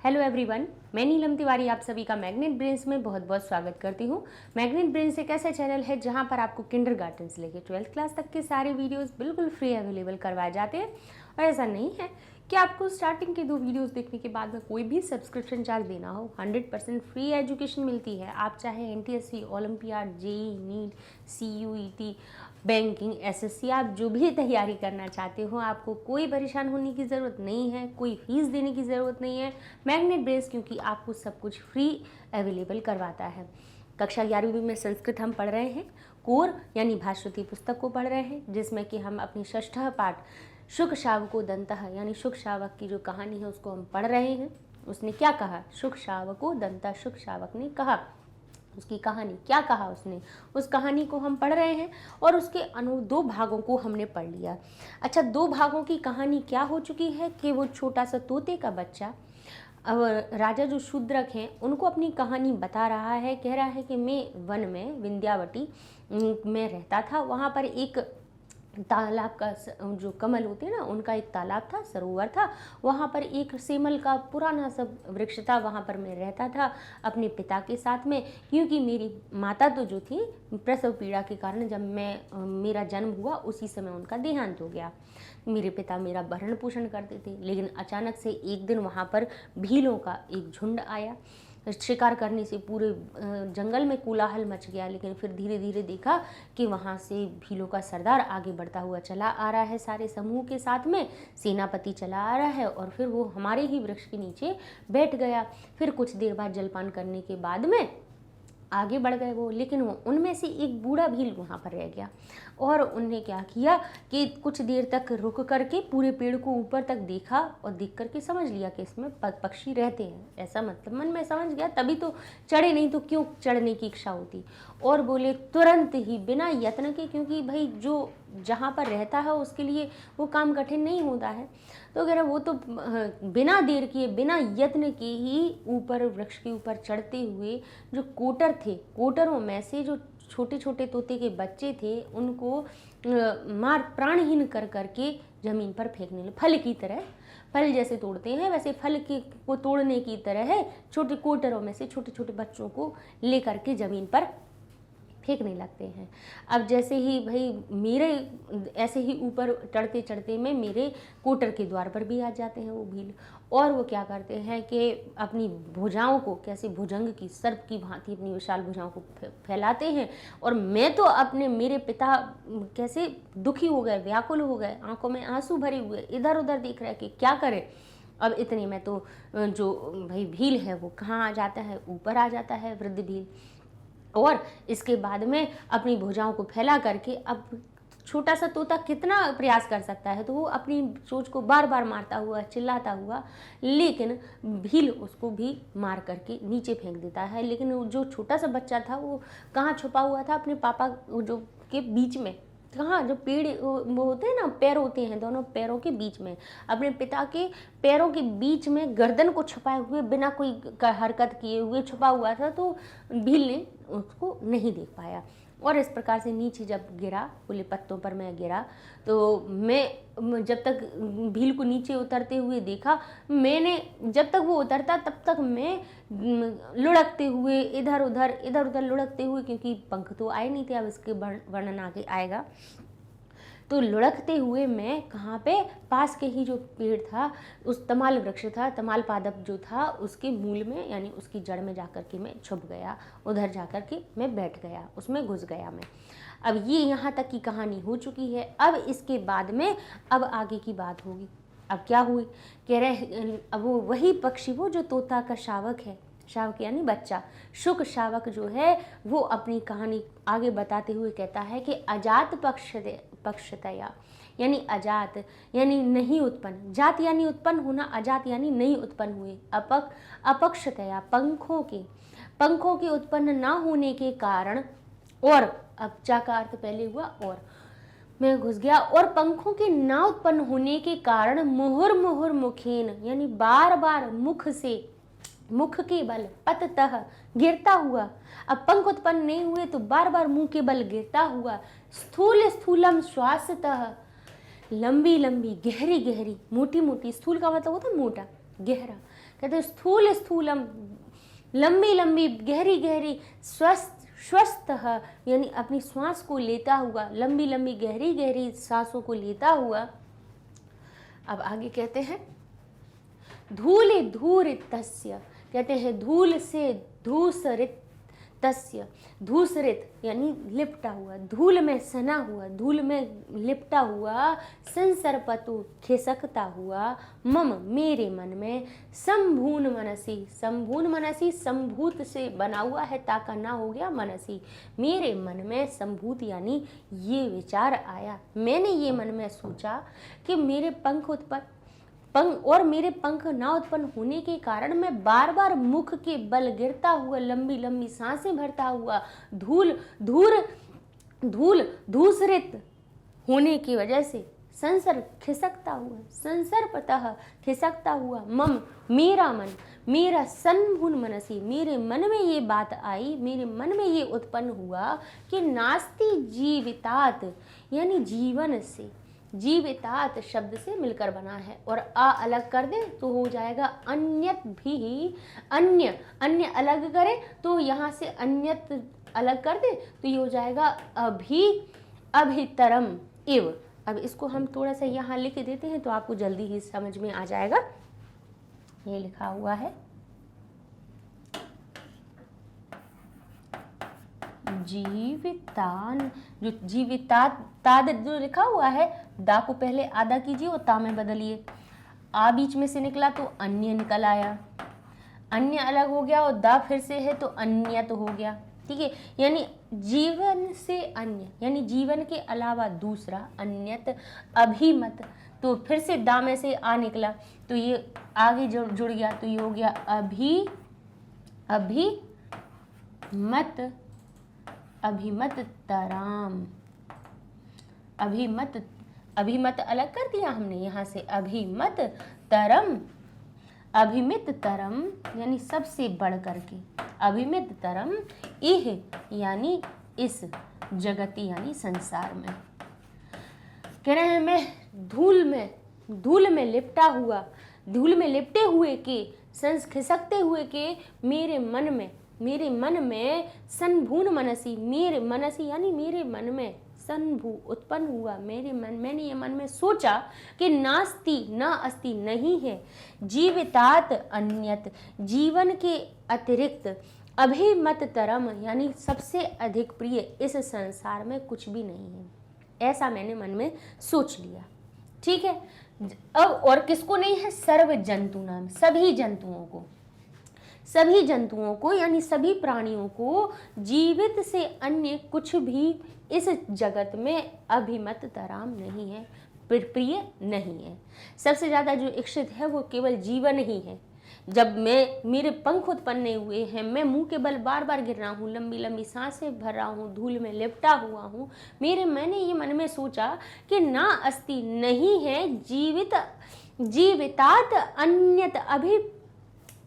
Hello everyone, मैं नीलम तिवारी आप सभी का मैग्नेट ब्रेन्स में बहुत बहुत स्वागत करती हूँ। मैग्नेट ब्रेन्स एक ऐसा चैनल है जहाँ पर आपको किंडरगार्टन से लेकर 12th क्लास तक के सारे वीडियोस बिल्कुल फ्री अवेलेबल करवाए जाते हैं। और ऐसा नहीं है कि आपको स्टार्टिंग के 2 वीडियोस देखने के बाद में कोई भी सब्सक्रिप्शन चार्ज देना हो। 100% फ्री एजुकेशन मिलती है। आप चाहे NTSC, olympiad, JEE, NEET, CUET, banking, SSC, आप जो भी तैयारी करना चाहते हो आपको कोई परेशान होने की ज़रूरत नहीं है, कोई फीस देने की ज़रूरत नहीं है। मैग्नेट ब्रेन्स क्योंकि आपको सब कुछ फ्री अवेलेबल करवाता है। कक्षा 11वीं में संस्कृत हम पढ़ रहे हैं, कोर यानी भास्वती पुस्तक को पढ़ रहे हैं, जिसमें कि हम अपनी षष्ठः पाठ शुक शावको दंतः यानी शुक शावक की जो कहानी है उसको हम पढ़ रहे हैं। उसने क्या कहा? शुक शावको दंतः, शुक शावक ने कहा, उसकी कहानी क्या कहा उसने, उस कहानी को हम पढ़ रहे हैं और उसके 2 भागों को हमने पढ़ लिया। अच्छा, 2 भागों की कहानी क्या हो चुकी है कि वो छोटा सा तोते का बच्चा राजा जो शूद्रक हैं उनको अपनी कहानी बता रहा है। कह रहा है कि मैं वन में विंध्यावटी में रहता था, वहाँ पर एक तालाब का जो कमल होते हैं ना उनका एक तालाब था, सरोवर था, वहाँ पर एक सेमल का पुराना सब वृक्ष था, वहाँ पर मैं रहता था अपने पिता के साथ में। क्योंकि मेरी माता तो जो थी प्रसव पीड़ा के कारण जब मेरा जन्म हुआ उसी समय उनका देहांत हो गया। मेरे पिता मेरा भरण पोषण करते थे, लेकिन अचानक से एक दिन वहाँ पर भीलों का एक झुंड आया। शिकार करने से पूरे जंगल में कोलाहल मच गया, लेकिन फिर धीरे धीरे देखा कि वहाँ से भीलों का सरदार आगे बढ़ता हुआ चला आ रहा है, सारे समूह के साथ में सेनापति चला आ रहा है और फिर वो हमारे ही वृक्ष के नीचे बैठ गया। फिर कुछ देर बाद जलपान करने के बाद में आगे बढ़ गए वो, लेकिन वो उनमें से एक बूढ़ा भील वहाँ पर रह गया और उनने क्या किया कि कुछ देर तक रुक करके पूरे पेड़ को ऊपर तक देखा और देख करके समझ लिया कि इसमें पक्षी रहते हैं, ऐसा मतलब मन में समझ गया, तभी तो चढ़े, नहीं तो क्यों चढ़ने की इच्छा होती। और बोले तुरंत ही बिना यत्न के, क्योंकि भाई जो जहाँ पर रहता है उसके लिए वो काम कठिन नहीं होता है, तो कह रहा वो तो बिना देर किए बिना यत्न के ही ऊपर वृक्ष के ऊपर चढ़ते हुए जो कोटर थे, कोटरों में से जो छोटे छोटे तोते के बच्चे थे उनको मार प्राणहीन कर करके जमीन पर फेंकने लगे। फल की तरह, फल जैसे तोड़ते हैं वैसे फल के को तोड़ने की तरह है, छोटे कोटरों में से छोटे छोटे बच्चों को ले करके जमीन पर फेंकने लगते हैं। अब जैसे ही भाई मेरे ऐसे ही ऊपर चढ़ते चढ़ते में मेरे कोटर के द्वार पर भी आ जाते हैं वो भील, और वो क्या करते हैं कि अपनी भुजाओं को कैसे भुजंग की सर्प की भांति अपनी विशाल भुजाओं को फैलाते हैं। और मैं तो अपने मेरे पिता कैसे दुखी हो गए, व्याकुल हो गए, आंखों में आंसू भरे हुए इधर उधर देख रहे कि क्या करें। अब इतने में तो जो भाई भील है वो कहाँ आ जाता है, ऊपर आ जाता है वृद्ध भील, और इसके बाद में अपनी भुजाओं को फैला करके, अब छोटा सा तोता कितना प्रयास कर सकता है, तो वो अपनी चोंच को बार बार मारता हुआ चिल्लाता हुआ, लेकिन भील उसको भी मार करके नीचे फेंक देता है। लेकिन जो छोटा सा बच्चा था वो कहाँ छुपा हुआ था? अपने पापा जो के बीच में, कहाँ जो पेड़ वो होते हैं ना, पैर होते हैं दोनों पैरों के बीच में, अपने पिता के पैरों के बीच में गर्दन को छुपाए हुए बिना कोई हरकत किए हुए छुपा हुआ था, तो भील ने उसको नहीं देख पाया। और इस प्रकार से नीचे जब गिरा, खुले पत्तों पर मैं गिरा, तो मैं जब तक भील को नीचे उतरते हुए देखा, मैंने जब तक वो उतरता तब तक मैं लुढ़कते हुए इधर उधर लुढ़कते हुए, क्योंकि पंख तो आए नहीं थे, अब इसके वर्णन आगे आएगा, तो लुढ़कते हुए मैं कहाँ पे, पास के ही जो पेड़ था उस तमाल वृक्ष था, तमाल पादप जो था उसके मूल में यानी उसकी जड़ में जाकर के मैं छुप गया, उधर जाकर के मैं बैठ गया, उसमें घुस गया मैं। अब ये यहाँ तक की कहानी हो चुकी है। अब इसके बाद में अब आगे की बात होगी। अब क्या हुई, कह रहे अब वो वही पक्षी, वो जो तोता का शावक है, शावक यानी बच्चा, शुक शावक जो है वो अपनी कहानी आगे बताते हुए कहता है कि अजात पक्षतया यानी अजात यानी नहीं उत्पन्न, जात यानी उत्पन्न होना, अजात यानी नहीं उत्पन्न हुए, अपक्षतया पंखों के उत्पन्न ना होने के कारण, और अब चा का अर्थ पहले हुआ और मैं घुस गया, और पंखों के ना उत्पन्न होने के कारण मुहुर मुखेन यानी बार बार मुख के बल पततः गिरता हुआ, अब पंख उत्पन्न नहीं हुए तो बार बार मुंह के बल गिरता हुआ, स्थूलम श्वासतः लंबी गहरी मोटी, स्थूल का मतलब होता है मोटा, गहरा, कहते हैं स्थूल स्थूलम, लंबी लंबी, गहरी गहरी, स्वस्थ यानी अपनी श्वास को लेता हुआ, लंबी लंबी गहरी गहरी सांसों को लेता हुआ। अब आगे कहते हैं धूल धूरित तस्य, कहते हैं धूल से धूसरित तस्य, धूसरित यानी लिपटा हुआ, धूल में सना हुआ, धूल में लिपटा हुआ, संसर्पतु खिसकता हुआ, मम मेरे मन में, संभून मनसी, संभून मनसी संभूत से बना हुआ है, ताका ना हो गया मनसी, मेरे मन में संभूत यानी ये विचार आया, मैंने ये मन में सोचा कि मेरे पंख और मेरे पंख ना उत्पन्न होने के कारण मैं बार बार मुख के बल गिरता हुआ, लंबी लंबी सांसें भरता हुआ, धूसरित होने की वजह से खिसकता हुआ, संसर्पतः खिसकता हुआ, मम मेरा मन, मेरा संभून मनसी, मेरे मन में ये बात आई, मेरे मन में ये उत्पन्न हुआ कि नास्ति जीवितात यानी जीवन से, जीवितात शब्द से मिलकर बना है और आ अलग कर दे तो हो जाएगा अन्यत भी, अन्य, अन्य अलग करे तो यहाँ से अन्यत अलग कर दे तो ये हो जाएगा अभितरम इव। अब इसको हम थोड़ा सा यहाँ लिख देते हैं तो आपको जल्दी ही समझ में आ जाएगा। ये लिखा हुआ है जीवितान, जो जीवितात जो लिखा हुआ है, दा को पहले आधा कीजिए और ता में बदलिए, आ बीच में से निकला तो अन्य निकल आया, अन्य अलग हो गया और दा फिर से है तो अन्यत हो गया। ठीक है, यानी जीवन से अन्य यानी जीवन के अलावा दूसरा, अन्यत, अभिमत, तो फिर से दा में से आ निकला तो ये आगे जुड़ गया तो ये हो गया अभिमत तराम, अभिमत अलग कर दिया हमने यहाँ से, अभिमत तरम यानी सबसे बढ़ करके, अभिमित तरम इह यानी इस जगति यानी संसार में। कह रहे हैं मैं धूल में लिपटा हुआ, धूल में लिपटे हुए के, खिसकते हुए के मेरे मन में संभून मनसी, मेरे मनसी यानी मेरे मन में संभू उत्पन्न हुआ, मैंने ये मन में सोचा कि नास्ति न अस्ति नहीं है, जीवितात अन्यत जीवन के अतिरिक्त, अभिमत तरम यानी सबसे अधिक प्रिय इस संसार में कुछ भी नहीं है, ऐसा मैंने मन में सोच लिया। ठीक है, अब और किसको नहीं है, सर्व जंतु नाम, सभी जंतुओं को यानी सभी प्राणियों को जीवित से अन्य कुछ भी इस जगत में अभिमत तराम नहीं है, प्रिय नहीं है। सबसे ज़्यादा जो इच्छित है वो केवल जीवन ही है। जब मेरे पंख उत्पन्न नहीं हुए हैं, मैं मुंह के बल बार बार गिर रहा हूँ, लंबी लंबी सांसें भर रहा हूँ, धूल में लिपटा हुआ हूँ, मैंने ये मन में सोचा कि ना अस्ति नहीं है, जीवितात अन्यत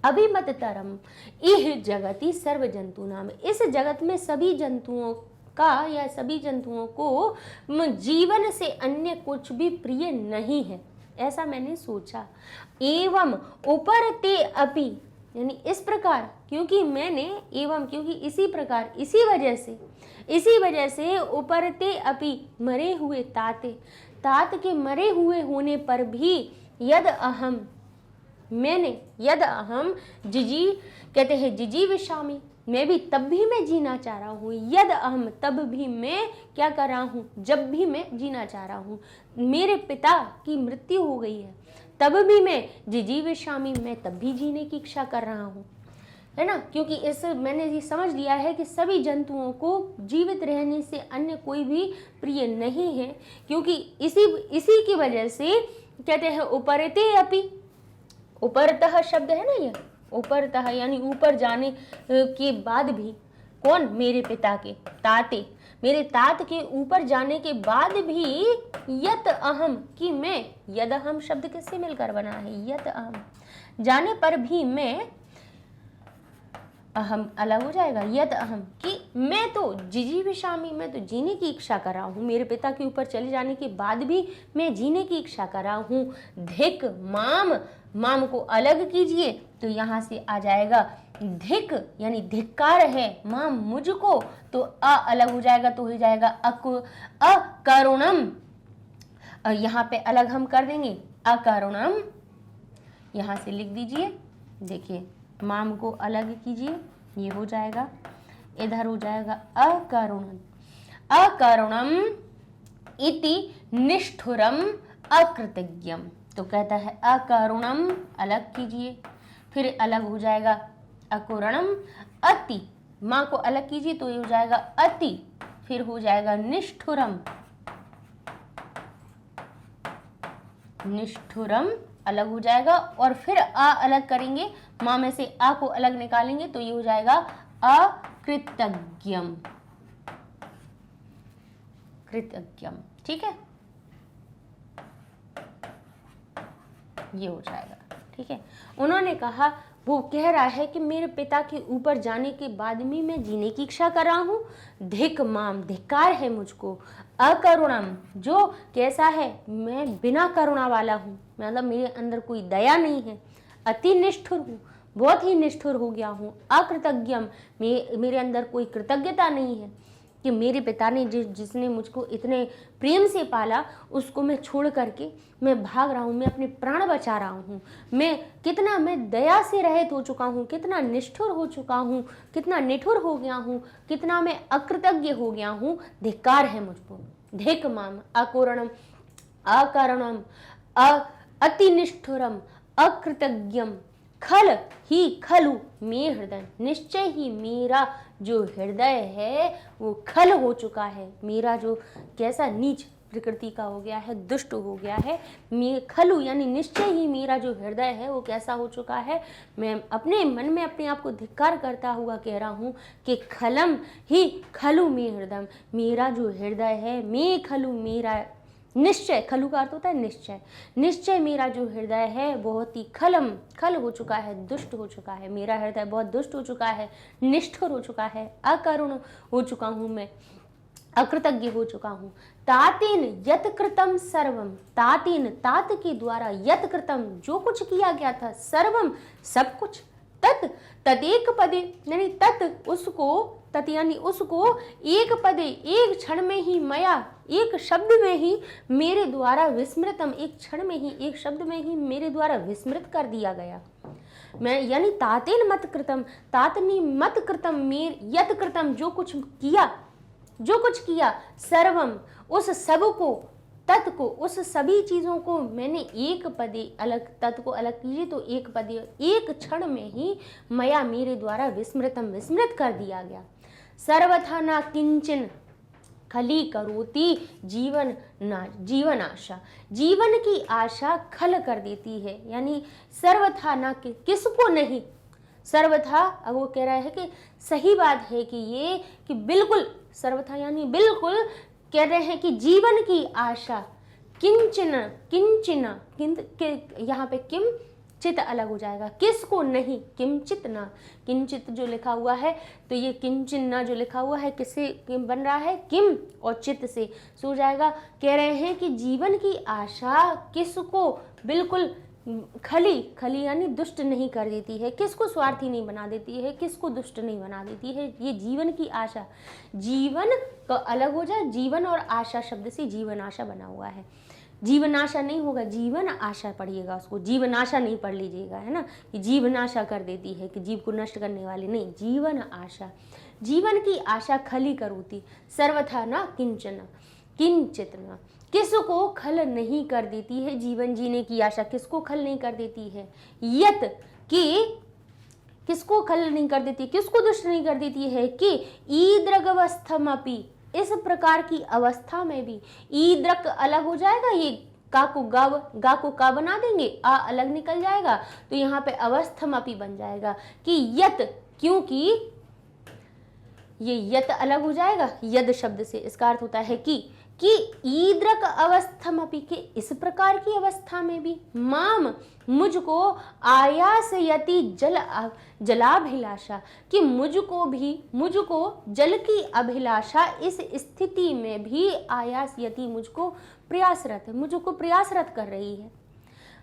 अभिमत तरम इह जगति सर्व जंतु नाम, इस जगत में सभी जंतुओं का या सभी जंतुओं को जीवन से अन्य कुछ भी प्रिय नहीं है, ऐसा मैंने सोचा। एवं उपरते अपि यानी इस प्रकार, क्योंकि इसी प्रकार, इसी वजह से उपरते अपि मरे हुए तात के मरे हुए होने पर भी यद अहम जिजी कहते हैं जिजीविषामि, मैं भी तब भी मैं जीना चाह रहा हूँ, यद अहम तब भी मैं क्या कर रहा हूँ, जब भी मैं जीना चाह रहा हूँ, मेरे पिता की मृत्यु हो गई है तब भी मैं जिजीविषामि, मैं तब भी जीने की इच्छा कर रहा हूँ, है ना। क्योंकि मैंने ये समझ लिया है कि सभी जंतुओं को जीवित रहने से अन्य कोई भी प्रिय नहीं है, क्योंकि इसी की वजह से कहते हैं उपरते अपि, उपरतः शब्द है ना, ये उपरतः यानी ऊपर जाने के बाद भी, कौन, मेरे पिता के ताते, मेरे तात के ऊपर जाने के बाद भी यत अहम कि मैं, यद अहम शब्द किससे मिलकर बना है, यत अहम, जाने पर भी मैं अहम अलग हो जाएगा, यत अहम कि मैं तो जिजीविषामि, मैं तो जीने की इच्छा कर रहा हूँ, मेरे पिता के ऊपर चले जाने के बाद भी मैं जीने की इच्छा कर रहा हूँ। धिक माम, माम को अलग कीजिए तो यहाँ से आ जाएगा धिक यानी धिक्कार है माम मुझको, तो अ अलग हो जाएगा तो हो जाएगा अकरुणम। यहाँ पे अलग हम कर देंगे अकरुणम, यहाँ से लिख दीजिए, देखिए माम को अलग कीजिए, ये हो जाएगा, इधर हो जाएगा अकरुणम, अकरुणम इति निष्ठुरम अकृतज्ञम। तो कहता है अकरुणम अलग कीजिए, फिर अलग हो जाएगा अकुरणम, अति, माँ को अलग कीजिए तो ये हो जाएगा अति, फिर हो जाएगा निष्ठुरम, निष्ठुरम अलग हो जाएगा, और फिर आ अलग करेंगे, माँ में से आ को अलग निकालेंगे तो ये हो जाएगा अकृतज्ञम, कृतज्ञम। ठीक है, ये हो जाएगा। ठीक है, उन्होंने कहा, वो कह रहा है कि मेरे पिता के ऊपर जाने के बाद में मैं जीने की इच्छा कर रहा हूँ। धिक माम, धिक्कार है मुझको। अकरुणम, जो कैसा है, मैं बिना करुणा वाला हूँ, मतलब मेरे अंदर कोई दया नहीं है। अति निष्ठुर हूँ, बहुत ही निष्ठुर हो गया हूँ। अकृतज्ञम, मेरे अंदर कोई कृतज्ञता नहीं है कि मेरे पिता ने जिसने मुझको इतने प्रेम से पाला, उसको मैं छोड़ करके मैं भाग रहा हूँ, मैं अपने प्राण बचा रहा हूँ। मैं दया से रहित हो चुका हूँ, कितना निष्ठुर हो चुका हूँ, कितना निठुर हो गया हूँ, कितना मैं अकृतज्ञ हो गया हूँ। धिक्कार है मुझको। धिक माम अकुरणम अकारणम अति निष्ठुरम अकृतज्ञम खल ही खलु मे हृदय, निश्चय ही मेरा जो हृदय है वो खल हो चुका है, मेरा जो कैसा नीच प्रकृति का हो गया है, दुष्ट हो गया है। खलु यानी निश्चय ही मेरा जो हृदय है वो कैसा हो चुका है। मैं अपने मन में अपने आप को धिक्कार करता हुआ कह रहा हूँ कि खलम ही खलु मे हृदय, मेरा जो हृदय है, मे खलु मेरा निश्चय, खलु का अर्थ होता है निश्चय, निश्चय मेरा जो हृदय है बहुत ही खल हो चुका है, दुष्ट हो चुका है, मेरा हृदय बहुत दुष्ट हो चुका है, निष्ठुर हो चुका है, अकरुण हो चुका हूँ, मैं अकृतज्ञ हो चुका हूँ। तातेन यत कृतम सर्वम, तातेन तात के द्वारा यत कृतम जो कुछ किया गया था, सर्वम सब कुछ, तत् तदेक पदे यानी तत् उसको, तत् यानी उसको, एक पदे एक क्षण में ही, मया एक शब्द में ही, मेरे द्वारा विस्मृतम एक क्षण में ही, एक शब्द में ही मेरे द्वारा विस्मृत कर दिया गया। मैं यानी तातेन मत कृतम, तातनी मत कृतम, मेर यत कृतम जो कुछ किया, सर्वम उस सब को, तत् को, उस सभी चीजों को मैंने एक पदे अलग, तत् को अलग कीजिए तो एक पदे एक क्षण में ही, मया मेरे द्वारा विस्मृत कर दिया गया। सर्वथा ना किंचन खली करोति जीवन आशा, जीवन की आशा खल कर देती है, यानी सर्वथा ना किसको नहीं, सर्वथा, अब वो कह रहा है कि सही बात है कि ये कि बिल्कुल, सर्वथा यानी बिल्कुल कह रहे हैं कि जीवन की आशा किंचन यहाँ पे किम चित अलग हो जाएगा, किसको नहीं, किंचित ना, किंचित जो लिखा हुआ है तो ये किंचिन ना जो लिखा हुआ है किससे बन रहा है, किम और चित से सो जाएगा। कह रहे हैं कि जीवन की आशा किसको बिल्कुल खली यानी दुष्ट नहीं कर देती है, किसको स्वार्थी नहीं बना देती है, किसको दुष्ट नहीं बना देती है। ये जीवन की आशा, जीवन का अलग हो जाए, जीवन और आशा शब्द से जीवन आशा बना हुआ है, जीवन आशा नहीं होगा, जीवन आशा पढ़िएगा, उसको जीवन आशा नहीं पढ़ लीजिएगा, है ना, कि जीवन आशा कर देती है कि जीव को नष्ट करने वाली नहीं, जीवन आशा, जीवन की आशा खली करोती, सर्वथा ना किंचन किंचित न, किसको खल नहीं कर देती है, जीवन जीने की आशा किसको खल नहीं कर देती है, यत कि किसको खल नहीं कर देती, किसको दुष्ट नहीं कर देती है, कि ईद्रगवस्थमपि, इस प्रकार की अवस्था में भी, ईद्रक अलग हो जाएगा, ये का को गा को का बना देंगे, आ अलग निकल जाएगा तो यहाँ पे अवस्थमपि बन जाएगा कि यत, क्योंकि ये यत अलग हो जाएगा यद शब्द से, इसका अर्थ होता है कि कि ईदृक अवस्थमपि, कि इस प्रकार की अवस्था में भी माम मुझको आयासयति जलाभिलाषा, कि मुझको जल की अभिलाषा इस स्थिति में भी आयासयति, मुझको प्रयासरत है, मुझको प्रयासरत कर रही है।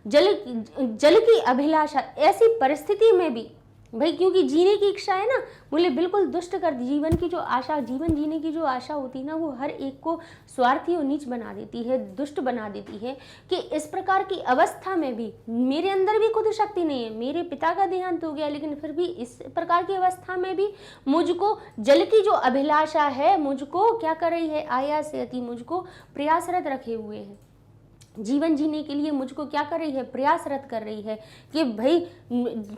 जल की अभिलाषा, ऐसी परिस्थिति में भी भाई, क्योंकि जीने की इच्छा है ना, बोले बिल्कुल दुष्ट कर दी। जीवन की जो आशा, जीवन जीने की जो आशा होती है ना, वो हर एक को स्वार्थी और नीच बना देती है, दुष्ट बना देती है। कि इस प्रकार की अवस्था में भी मेरे अंदर भी खुद शक्ति नहीं है, मेरे पिता का देहांत हो गया, लेकिन फिर भी इस प्रकार की अवस्था में भी मुझको जल की जो अभिलाषा है, मुझको क्या कर रही है, आयासयति, मुझको प्रयासरत रखे हुए है। जीवन जीने के लिए मुझको क्या कर रही है, प्रयासरत कर रही है कि भाई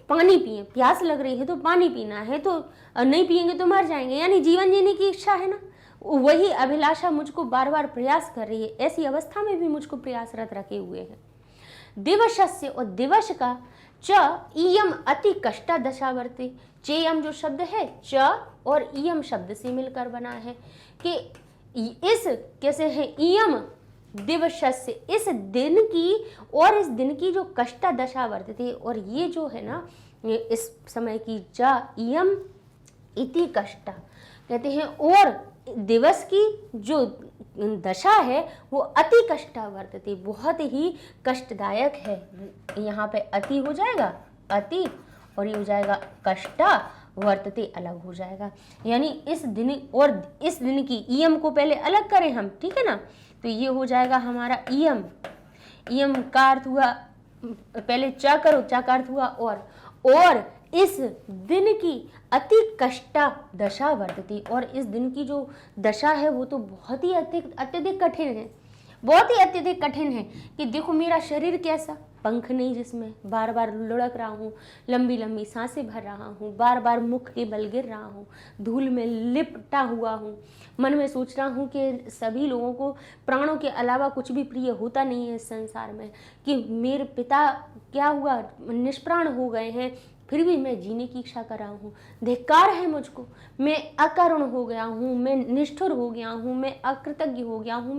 पानी पिए, प्यास लग रही है तो पानी पीना है, तो नहीं पिएंगे तो मर जाएंगे, यानी जीवन जीने की इच्छा है ना, वही अभिलाषा मुझको बार बार प्रयास कर रही है। ऐसी अवस्था में भी मुझको प्रयासरत रखे हुए है। दिवशस्य, और दिवश का च इयम अति कष्टा दशावर्ते, चेयम जो शब्द है च और इयम शब्द से मिलकर बना है कि इस कैसे है, इयम दिवशस्य, इस दिन की, और इस दिन की जो कष्टा दशा वर्तते, और ये जो है ना इस समय की च इयम इति कष्टा कहते हैं, और दिवस की जो दशा है वो अति कष्टा वर्तते, बहुत ही कष्टदायक है। यहाँ पे अति हो जाएगा, अति, और ये हो जाएगा कष्टा वर्तते, अलग हो जाएगा। यानी इस दिन, और इस दिन की इयम को पहले अलग करें हम, ठीक है ना, तो ये हो जाएगा हमारा इयम, इयम का अर्थ हुआ, पहले च करो, च का अर्थ हुआ और इस दिन की अति कष्टा दशा वर्तती, और इस दिन की जो दशा है वो तो बहुत ही अत्यधिक कठिन है, बहुत ही अत्यधिक कठिन है। कि देखो मेरा शरीर कैसा, पंख नहीं जिसमें बार बार लुढ़क रहा हूँ, लंबी लंबी सांसें भर रहा हूँ, बार बार मुख के बल गिर रहा हूँ, धूल में लिपटा हुआ हूँ, मन में सोच रहा हूँ कि सभी लोगों को प्राणों के अलावा कुछ भी प्रिय होता नहीं है इस संसार में, कि मेरे पिता क्या हुआ, निष्प्राण हो गए हैं, फिर भी मैं जीने की इच्छा कर रहा हूँ। धिक्कार है मुझको, मैं अकरुण हो गया हूँ, मैं निष्ठुर हो गया हूँ, मैं अकृतज्ञ हो गया हूँ,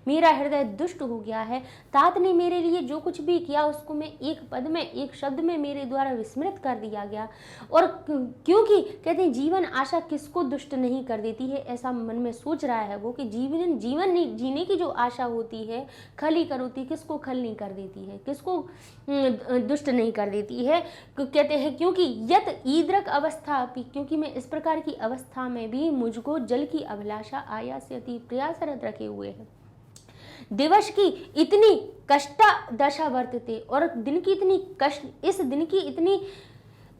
मेरा हृदय दुष्ट हो गया है। तात ने मेरे लिए जो कुछ भी किया उसको मैं एक पद में, एक शब्द में मेरे द्वारा विस्मृत कर दिया गया। और क्योंकि कहते हैं जीवन आशा किसको दुष्ट नहीं कर देती है, ऐसा मन में सोच रहा है वो, कि जीवन जीने की जो आशा होती है खली कर होती, किसको खल नहीं कर देती है, किसको दुष्ट नहीं कर देती है। कहते हैं क्योंकि यत ईद्रक अवस्था, क्योंकि मैं इस प्रकार की अवस्था में भी मुझको जल की अभिलाषा आयास्यति, प्रयासरत रखे हुए है। दिवस की इतनी कष्टा दशा वर्तते, और दिन की इतनी कष्ट, इस दिन की इतनी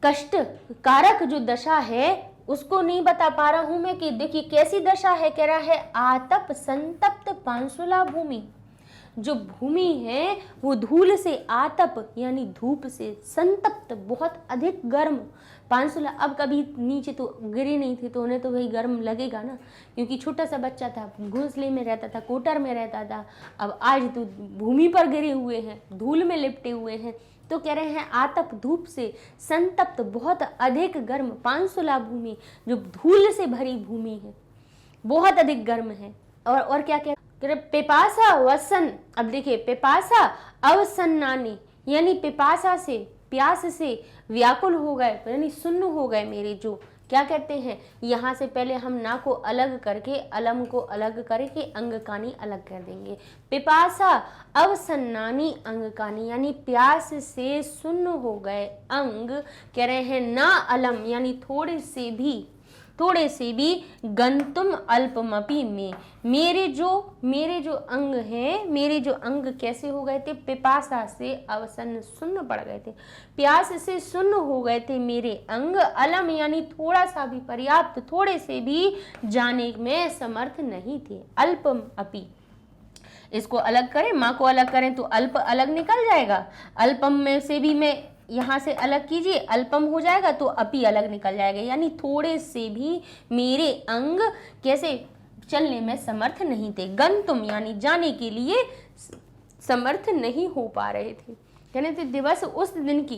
कष्ट कारक जो दशा है उसको नहीं बता पा रहा हूं मैं, कि देखिए कैसी दशा है। कह रहा है आतप संतप्त पांसुला भूमि, जो भूमि है वो धूल से, आतप यानी धूप से, संतप्त बहुत अधिक गर्म, पांसुला, अब कभी नीचे तो गिरे नहीं थे तो उन्हें तो वही गर्म लगेगा ना, क्योंकि छोटा सा बच्चा था, घोंसले में रहता था, कोटर में रहता था, अब आज तो भूमि पर गिरे हुए हैं, धूल में लिपटे हुए हैं। तो कह रहे हैं आतप धूप से, संतप्त बहुत अधिक गर्म, पांसुला भूमि जो धूल से भरी भूमि है, बहुत अधिक गर्म है। और क्या क्या पिपासा वसन, अब देखिए पिपासा अवसन्नानी, यानी पिपासा से, प्यास से व्याकुल हो गए, यानी सुन्न हो गए मेरे जो, क्या कहते हैं, यहाँ से पहले हम ना को अलग करके, अलम को अलग करके अंगकानी अलग कर देंगे। पिपासा अवसन्नानी अंगकानी, यानी प्यास से सुन्न हो गए अंग, कह रहे हैं ना अलम, यानी थोड़े से भी गंतुम अल्पमपि में, मेरे जो अंग हैं, मेरे जो अंग कैसे हो गए थे, पिपासा से अवसन्न, सुन्न पड़ गए थे, प्यास से सुन्न हो गए थे मेरे अंग, अलम यानी थोड़ा सा भी, पर्याप्त थोड़े से भी जाने में समर्थ नहीं थे। अल्पम अपि, इसको अलग करें, माँ को अलग करें तो अल्प अलग निकल जाएगा, अल्पम में से भी मैं यहाँ से अलग कीजिए, अल्पम हो जाएगा तो अपि अलग निकल जाएगा, यानी थोड़े से भी मेरे अंग कैसे चलने में समर्थ नहीं थे। गंतुम यानी जाने के लिए समर्थ नहीं हो पा रहे थे। कहने थे दिवस उस दिन की,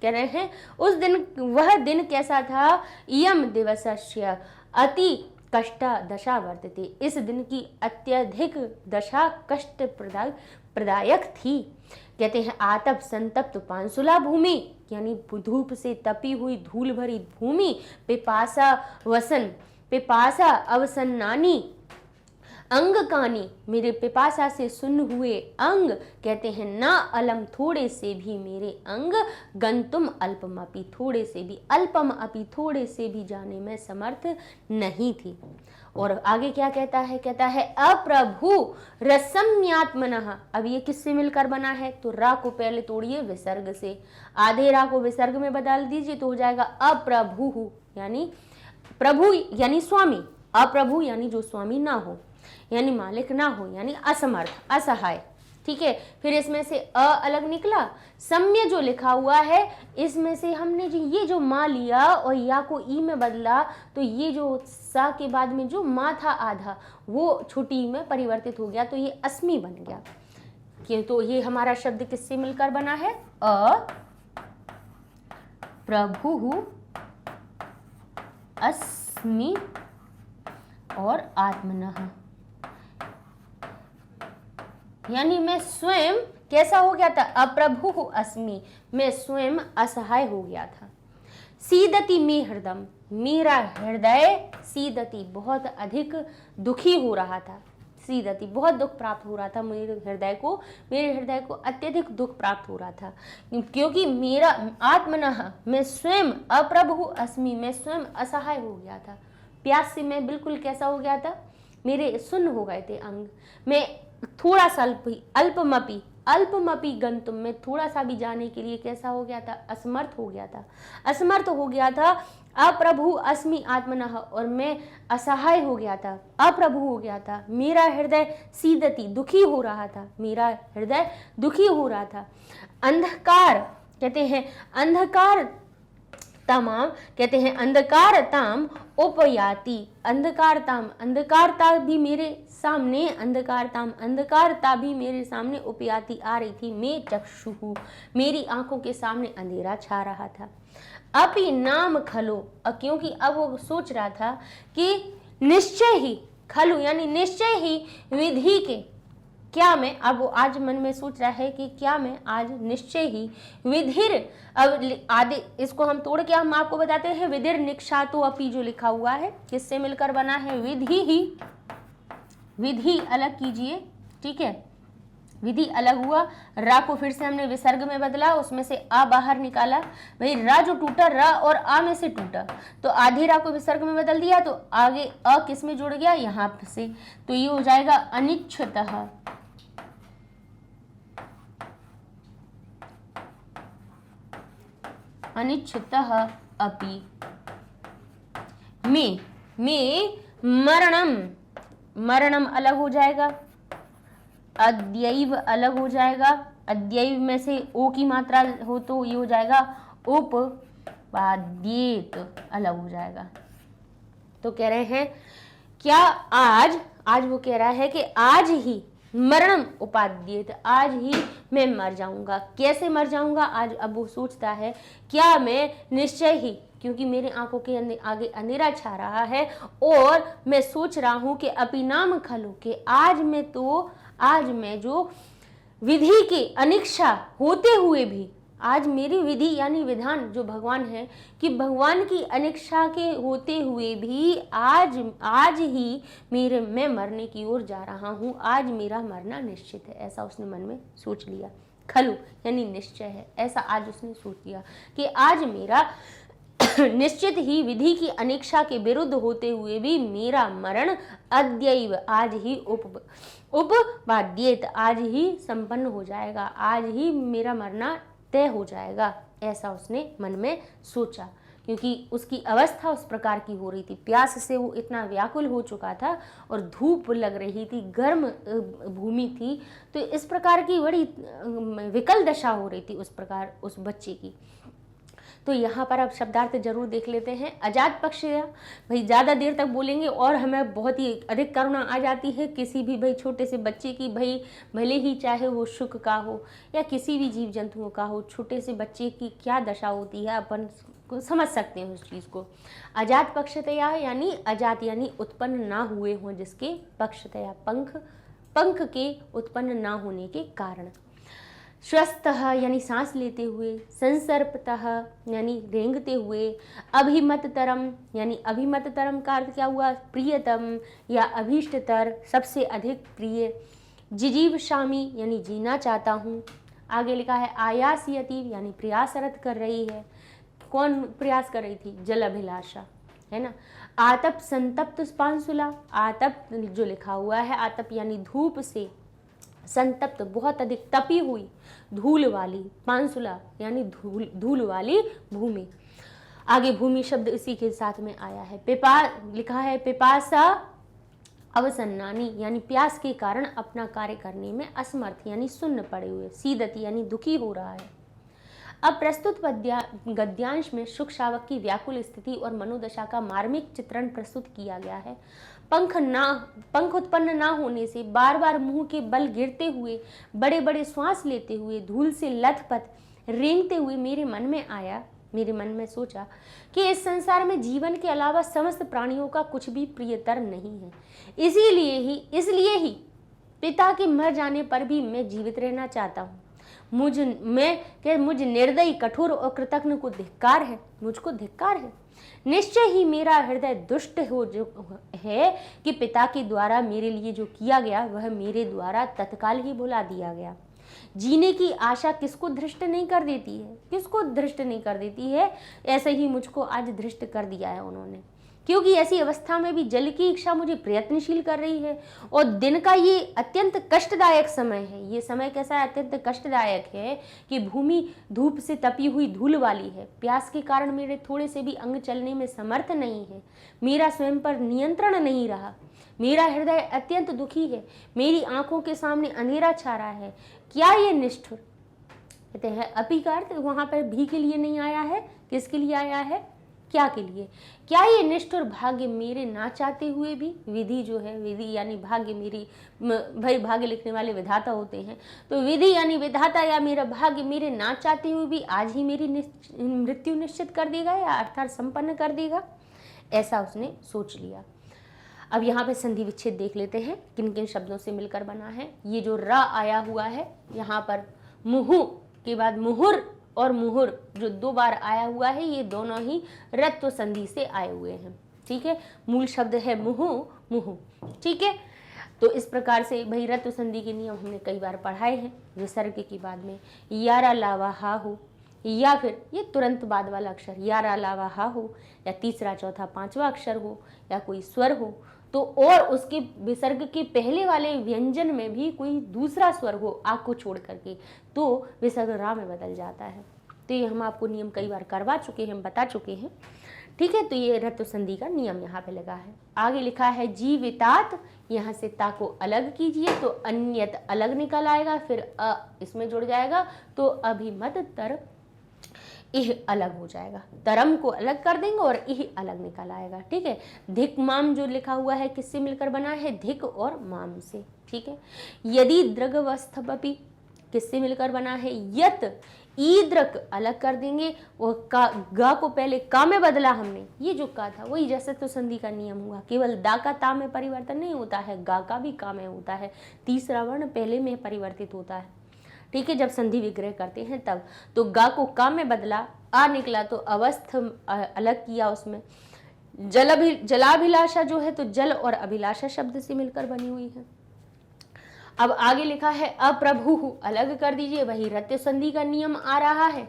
कह रहे हैं उस दिन, वह दिन कैसा था, इयम दिवसस्य अति कष्टा दशा वर्तते, इस दिन की अत्यधिक दशा कष्ट प्रदायक थी। कहते हैं आतप संतप्त पांसुला भूमि, यानी धूप से तपी हुई धूल भरी भूमि, पिपासा अवसन्नानी अंग कानी, मेरे पिपासा से सुन्न हुए अंग, कहते हैं ना अलम, थोड़े से भी मेरे अंग, गंतुम अल्पमपि, थोड़े से भी, अल्पम अपि, थोड़े से भी जाने में समर्थ नहीं थी। और आगे क्या कहता है, कहता है अप्रभु रसम्यात्मनः। अब ये किससे मिलकर बना है, तो रा को पहले तोड़िए विसर्ग से, आधे रा को विसर्ग में बदल दीजिए तो हो जाएगा अप्रभु, यानी प्रभु यानी स्वामी, अप्रभु यानी जो स्वामी ना हो, यानी मालिक ना हो, यानी असमर्थ, असहाय। ठीक है, फिर इसमें से अ अलग निकला, सम्य जो लिखा हुआ है इसमें से हमने जो ये जो माँ लिया और या को ई में बदला, तो ये जो सा के बाद में जो माँ था आधा, वो छोटी में परिवर्तित हो गया, तो ये अस्मि बन गया। तो ये हमारा शब्द किससे मिलकर बना है, अ प्रभु अस्मि और आत्मनः, यानी मैं स्वयं कैसा हो गया था, अप्रभु अस्मि, मैं स्वयं असहाय हो गया था। सीदति में हृदय, मेरा हृदय, सीदति बहुत अधिक दुखी हो रहा था, सीदति बहुत दुख प्राप्त हो रहा था मेरे हृदय को अत्यधिक दुख प्राप्त हो रहा था, क्योंकि मेरा आत्मनः, मैं स्वयं अप्रभु अस्मि, मैं स्वयं असहाय हो गया था। प्यास से मैं बिल्कुल कैसा हो गया था, मेरे सुन्न हो गए थे अंग, मैं थोड़ा सा अल्पमपि गंतुम, में थोड़ा सा भी जाने के लिए कैसा हो गया था, असमर्थ हो गया था। अप्रभु अस्मि आत्मनः, और मैं असहाय हो गया था, अप्रभु हो गया था। मेरा हृदय सीदति, दुखी हो रहा था, मेरा हृदय दुखी हो रहा था। अंधकार, कहते हैं अंधकार तमाम, कहते हैं अंधकारताम उपयाति, अंधकारता भी मेरे सामने, अंधकारता भी मेरे सामने उपयाति आ रही थी। मैं चक्षुः, मेरी आंखों के सामने अंधेरा छा रहा था। अपि नाम खलो, क्योंकि अब वो सोच रहा था कि निश्चय ही, खलु यानी निश्चय ही, विधि के, क्या मैं, अब वो आज मन में सोच रहा है कि क्या मैं आज निश्चय ही, विधिर, अब आदि इसको हम तोड़ के हम आपको बताते हैं, विधिर निक्षातो अपि जो लिखा हुआ है किससे मिलकर बना है, विधि ही, विधि अलग कीजिए, ठीक है, विधि अलग हुआ। रा को फिर से हमने विसर्ग में बदला, उसमें से आ बाहर निकाला, भाई रा जो टूटा, रा और आ में से टूटा, तो आधी रा को विसर्ग में बदल दिया, तो आगे अ किस में जुड़ गया, यहाँ से, तो ये हो जाएगा अनिच्छतः, अनिच्छतः अपि, में मरणम अलग हो जाएगा, अद्यैव अलग हो जाएगा, अद्यैव में से ओ की मात्रा हो तो ये हो जाएगा उपपाद्येत, अलग हो जाएगा। तो कह रहे हैं क्या आज वो कह रहा है कि आज ही मरणम उपाद्येत, आज ही मैं मर जाऊंगा। कैसे मर जाऊंगा आज, अब वो सोचता है क्या मैं निश्चय ही, क्योंकि मेरे आंखों के आगे अंधेरा छा रहा है, और मैं सोच रहा हूं कि अपिनाम खलो, कि आज मैं जो विधि की अनिक्षा होते हुए भी, आज मेरी विधि यानी विधान जो भगवान है, कि भगवान की अनिक्षा के होते हुए भी आज ही मैं मरने की ओर जा रहा हूँ, आज मेरा मरना निश्चित है, ऐसा उसने मन में सोच लिया। खलु यानी निश्चय है, ऐसा आज उसने सोच लिया कि आज मेरा निश्चित ही विधि की अनिक्षा के विरुद्ध होते हुए भी मेरा मरण अद्यैव, आज ही उपबाध्येत, आज ही संपन्न हो जाएगा, आज ही मेरा मरना तय हो जाएगा, ऐसा उसने मन में सोचा। क्योंकि उसकी अवस्था उस प्रकार की हो रही थी, प्यास से वो इतना व्याकुल हो चुका था और धूप लग रही थी, गर्म भूमि थी, तो इस प्रकार की बड़ी विकल दशा हो रही थी उस प्रकार उस बच्चे की। तो यहाँ पर आप शब्दार्थ जरूर देख लेते हैं। अजात पक्षया, भाई ज़्यादा देर तक बोलेंगे और हमें बहुत ही अधिक करुणा आ जाती है किसी भी भाई छोटे से बच्चे की, भाई भले ही चाहे वो शुक का हो या किसी भी जीव जंतुओं का हो, छोटे से बच्चे की क्या दशा होती है अपन को समझ सकते हैं उस चीज़ को। अजात पक्षतया यानी अजात यानी उत्पन्न ना हुए हों जिसके, पक्षतया पंख के उत्पन्न ना होने के कारण। श्वस्तः यानी सांस लेते हुए, संसर्पतः यानी रेंगते हुए, अभिमततरम यानी अभिमततरम का अर्थ क्या हुआ, प्रियतम या अभीष्टतर, सबसे अधिक प्रिय। जिजीवशामी यानी जीना चाहता हूँ। आगे लिखा है आयासयति यानी प्रयासरत कर रही है। कौन प्रयास कर रही थी, जल अभिलाषा, है ना। आतप संतप्त पांसुला, आतप जो लिखा हुआ है, आतप यानी धूप से, संतप्त बहुत अधिक तपी हुई, धूल वाली, पांसुला यानी धूल वाली भूमि। आगे भूमि शब्द इसी के साथ में आया है। लिखा है पिपासा अवसन्नानी यानी प्यास के कारण अपना कार्य करने में असमर्थ यानी सुन्न पड़े हुए। सीदति यानी दुखी हो रहा है। अब प्रस्तुत गद्यांश में शुक शावक की व्याकुल स्थिति और मनोदशा का मार्मिक चित्रण प्रस्तुत किया गया है। पंख उत्पन्न ना होने से बार बार मुंह के बल गिरते हुए, बड़े बड़े श्वास लेते हुए, धूल से लथपथ रेंगते हुए मेरे मन में सोचा कि इस संसार में जीवन के अलावा समस्त प्राणियों का कुछ भी प्रियतर नहीं है। इसलिए ही पिता के मर जाने पर भी मैं जीवित रहना चाहता हूँ। मुझ निर्दयी, कठोर और कृतज्ञ को मुझको धिक्कार है। निश्चय ही मेरा हृदय दुष्ट हो जो है कि पिता के द्वारा मेरे लिए जो किया गया वह मेरे द्वारा तत्काल ही भुला दिया गया। जीने की आशा किसको धृष्ट नहीं कर देती है, ऐसे ही मुझको आज धृष्ट कर दिया है उन्होंने। क्योंकि ऐसी अवस्था में भी जल की इच्छा मुझे प्रयत्नशील कर रही है और दिन का ये अत्यंत कष्टदायक समय है। ये समय कैसा है, अत्यंत कष्टदायक है कि भूमि धूप से तपी हुई धूल वाली है। प्यास के कारण मेरे थोड़े से भी अंग चलने में समर्थ नहीं है। मेरा स्वयं पर नियंत्रण नहीं रहा। मेरा हृदय अत्यंत दुखी है। मेरी आंखों के सामने अंधेरा छा रहा है। क्या ये निष्ठुर, कहते हैं अपी का अर्थ वहां पर भी के लिए नहीं आया है, किसके लिए आया है, क्या के लिए। क्या ये निष्ठुर भाग्य मेरे ना चाहते हुए भी, विधि जो है, विधि यानी भाग्य, मेरी भाई भाग्य लिखने वाले विधाता होते हैं, तो विधि यानी विधाता या मेरा भाग्य मेरे ना चाहते हुए भी आज ही मेरी मृत्यु निश्चित कर देगा या अर्थात संपन्न कर देगा, ऐसा उसने सोच लिया। अब यहाँ पे संधि विच्छेद देख लेते हैं किन किन शब्दों से मिलकर बना है। ये जो र आया हुआ है यहाँ पर मुहु के बाद मुहुर और मुहुर जो 2 बार आया हुआ है, ये दोनों ही रत्व संधि से आए हुए हैं। ठीक है, मूल शब्द है मुहु। ठीक है, तो इस प्रकार से भाई रत्व संधि के नियम हमने कई बार पढ़ाए हैं। विसर्ग के बाद में यारा लावा हा हो, या फिर ये तुरंत बाद वाला अक्षर यारा लावा हा हो, या तीसरा चौथा पांचवा अक्षर हो, या कोई स्वर हो, तो और उसके विसर्ग के पहले वाले व्यंजन में भी कोई दूसरा स्वर हो आ को छोड़ करके, तो विसर्ग रा में बदल जाता है। तो ये हम आपको नियम कई बार करवा चुके हैं, हम बता चुके हैं। ठीक है, तो ये रत्व संधि का नियम यहाँ पे लगा है। आगे लिखा है जीवितात, यहाँ से ता को अलग कीजिए तो अन्यत अलग निकल आएगा, फिर अ इसमें जुड़ जाएगा तो अभिमत तर इह अलग हो जाएगा। तरम को अलग कर देंगे और इह अलग निकल आएगा। ठीक है, धिक माम जो लिखा हुआ है किससे मिलकर बना है, धिक और माम से। ठीक है, यदि द्रगवस्थपि किससे मिलकर बना है, यत ईद्रक अलग कर देंगे और गा को पहले का में बदला हमने, ये जो का था वही जैसे तो संधि का नियम हुआ, केवल दा का ता में परिवर्तन नहीं होता है, गा का भी का में होता है, तीसरा वर्ण पहले में परिवर्तित होता है। ठीक है, जब संधि विग्रह करते हैं तब, तो गा को का में बदला, आ निकला तो अवस्थ अलग किया उसमें। जलाभिलाषा जो है तो जल और अभिलाषा शब्द से मिलकर बनी हुई है। अब आगे लिखा है अप्रभु अलग कर दीजिए, वही रत्य संधि का नियम आ रहा है।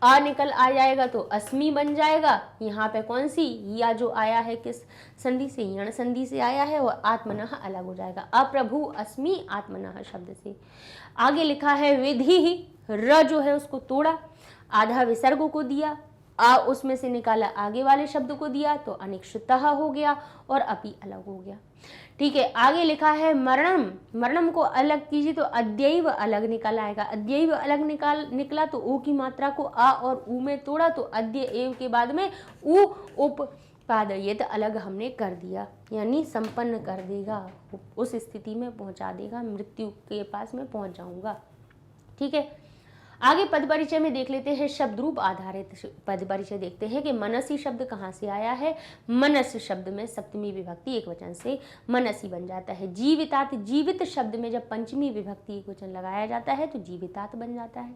आ निकल आ जाएगा तो अस्मि बन जाएगा। यहाँ पे कौन सी, या जो आया है किस संधि से, यण संधि से आया है, और आत्मनः अलग हो जाएगा। अप्रभु अस्मि आत्मनः शब्द से। आगे लिखा है विधि, र जो है उसको तोड़ा, आधा विसर्ग को दिया, उसमें से निकाला, आगे वाले शब्द को दिया तो अनिश्चितः हो गया और अपि अलग हो गया। ठीक है, आगे लिखा है मरणम, मरणम को अलग कीजिए तो अद्यैव अलग निकल आएगा। अद्यैव अलग निकला तो ऊ की मात्रा को आ और ऊ में तोड़ा तो अद्य एव के बाद में ऊ उपपादयित अलग हमने कर दिया, यानी संपन्न कर देगा, उस स्थिति में पहुंचा देगा, मृत्यु के पास में पहुंच जाऊंगा। ठीक है, आगे पद परिचय में देख लेते हैं, शब्द रूप आधारित पद परिचय देखते हैं कि मनसी शब्द कहाँ से आया है। मनस शब्द में सप्तमी विभक्ति एक वचन से मनसी बन जाता है। जीवितात, जीवित शब्द में जब पंचमी विभक्ति एक वचन लगाया जाता है तो जीवितात बन जाता है।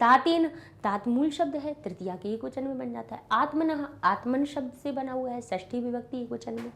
तातेन, तात मूल शब्द है, तृतीया के एक वचन में बन जाता है। आत्मनः, आत्मन शब्द से बना हुआ है, षष्ठी विभक्ति एक वचन में।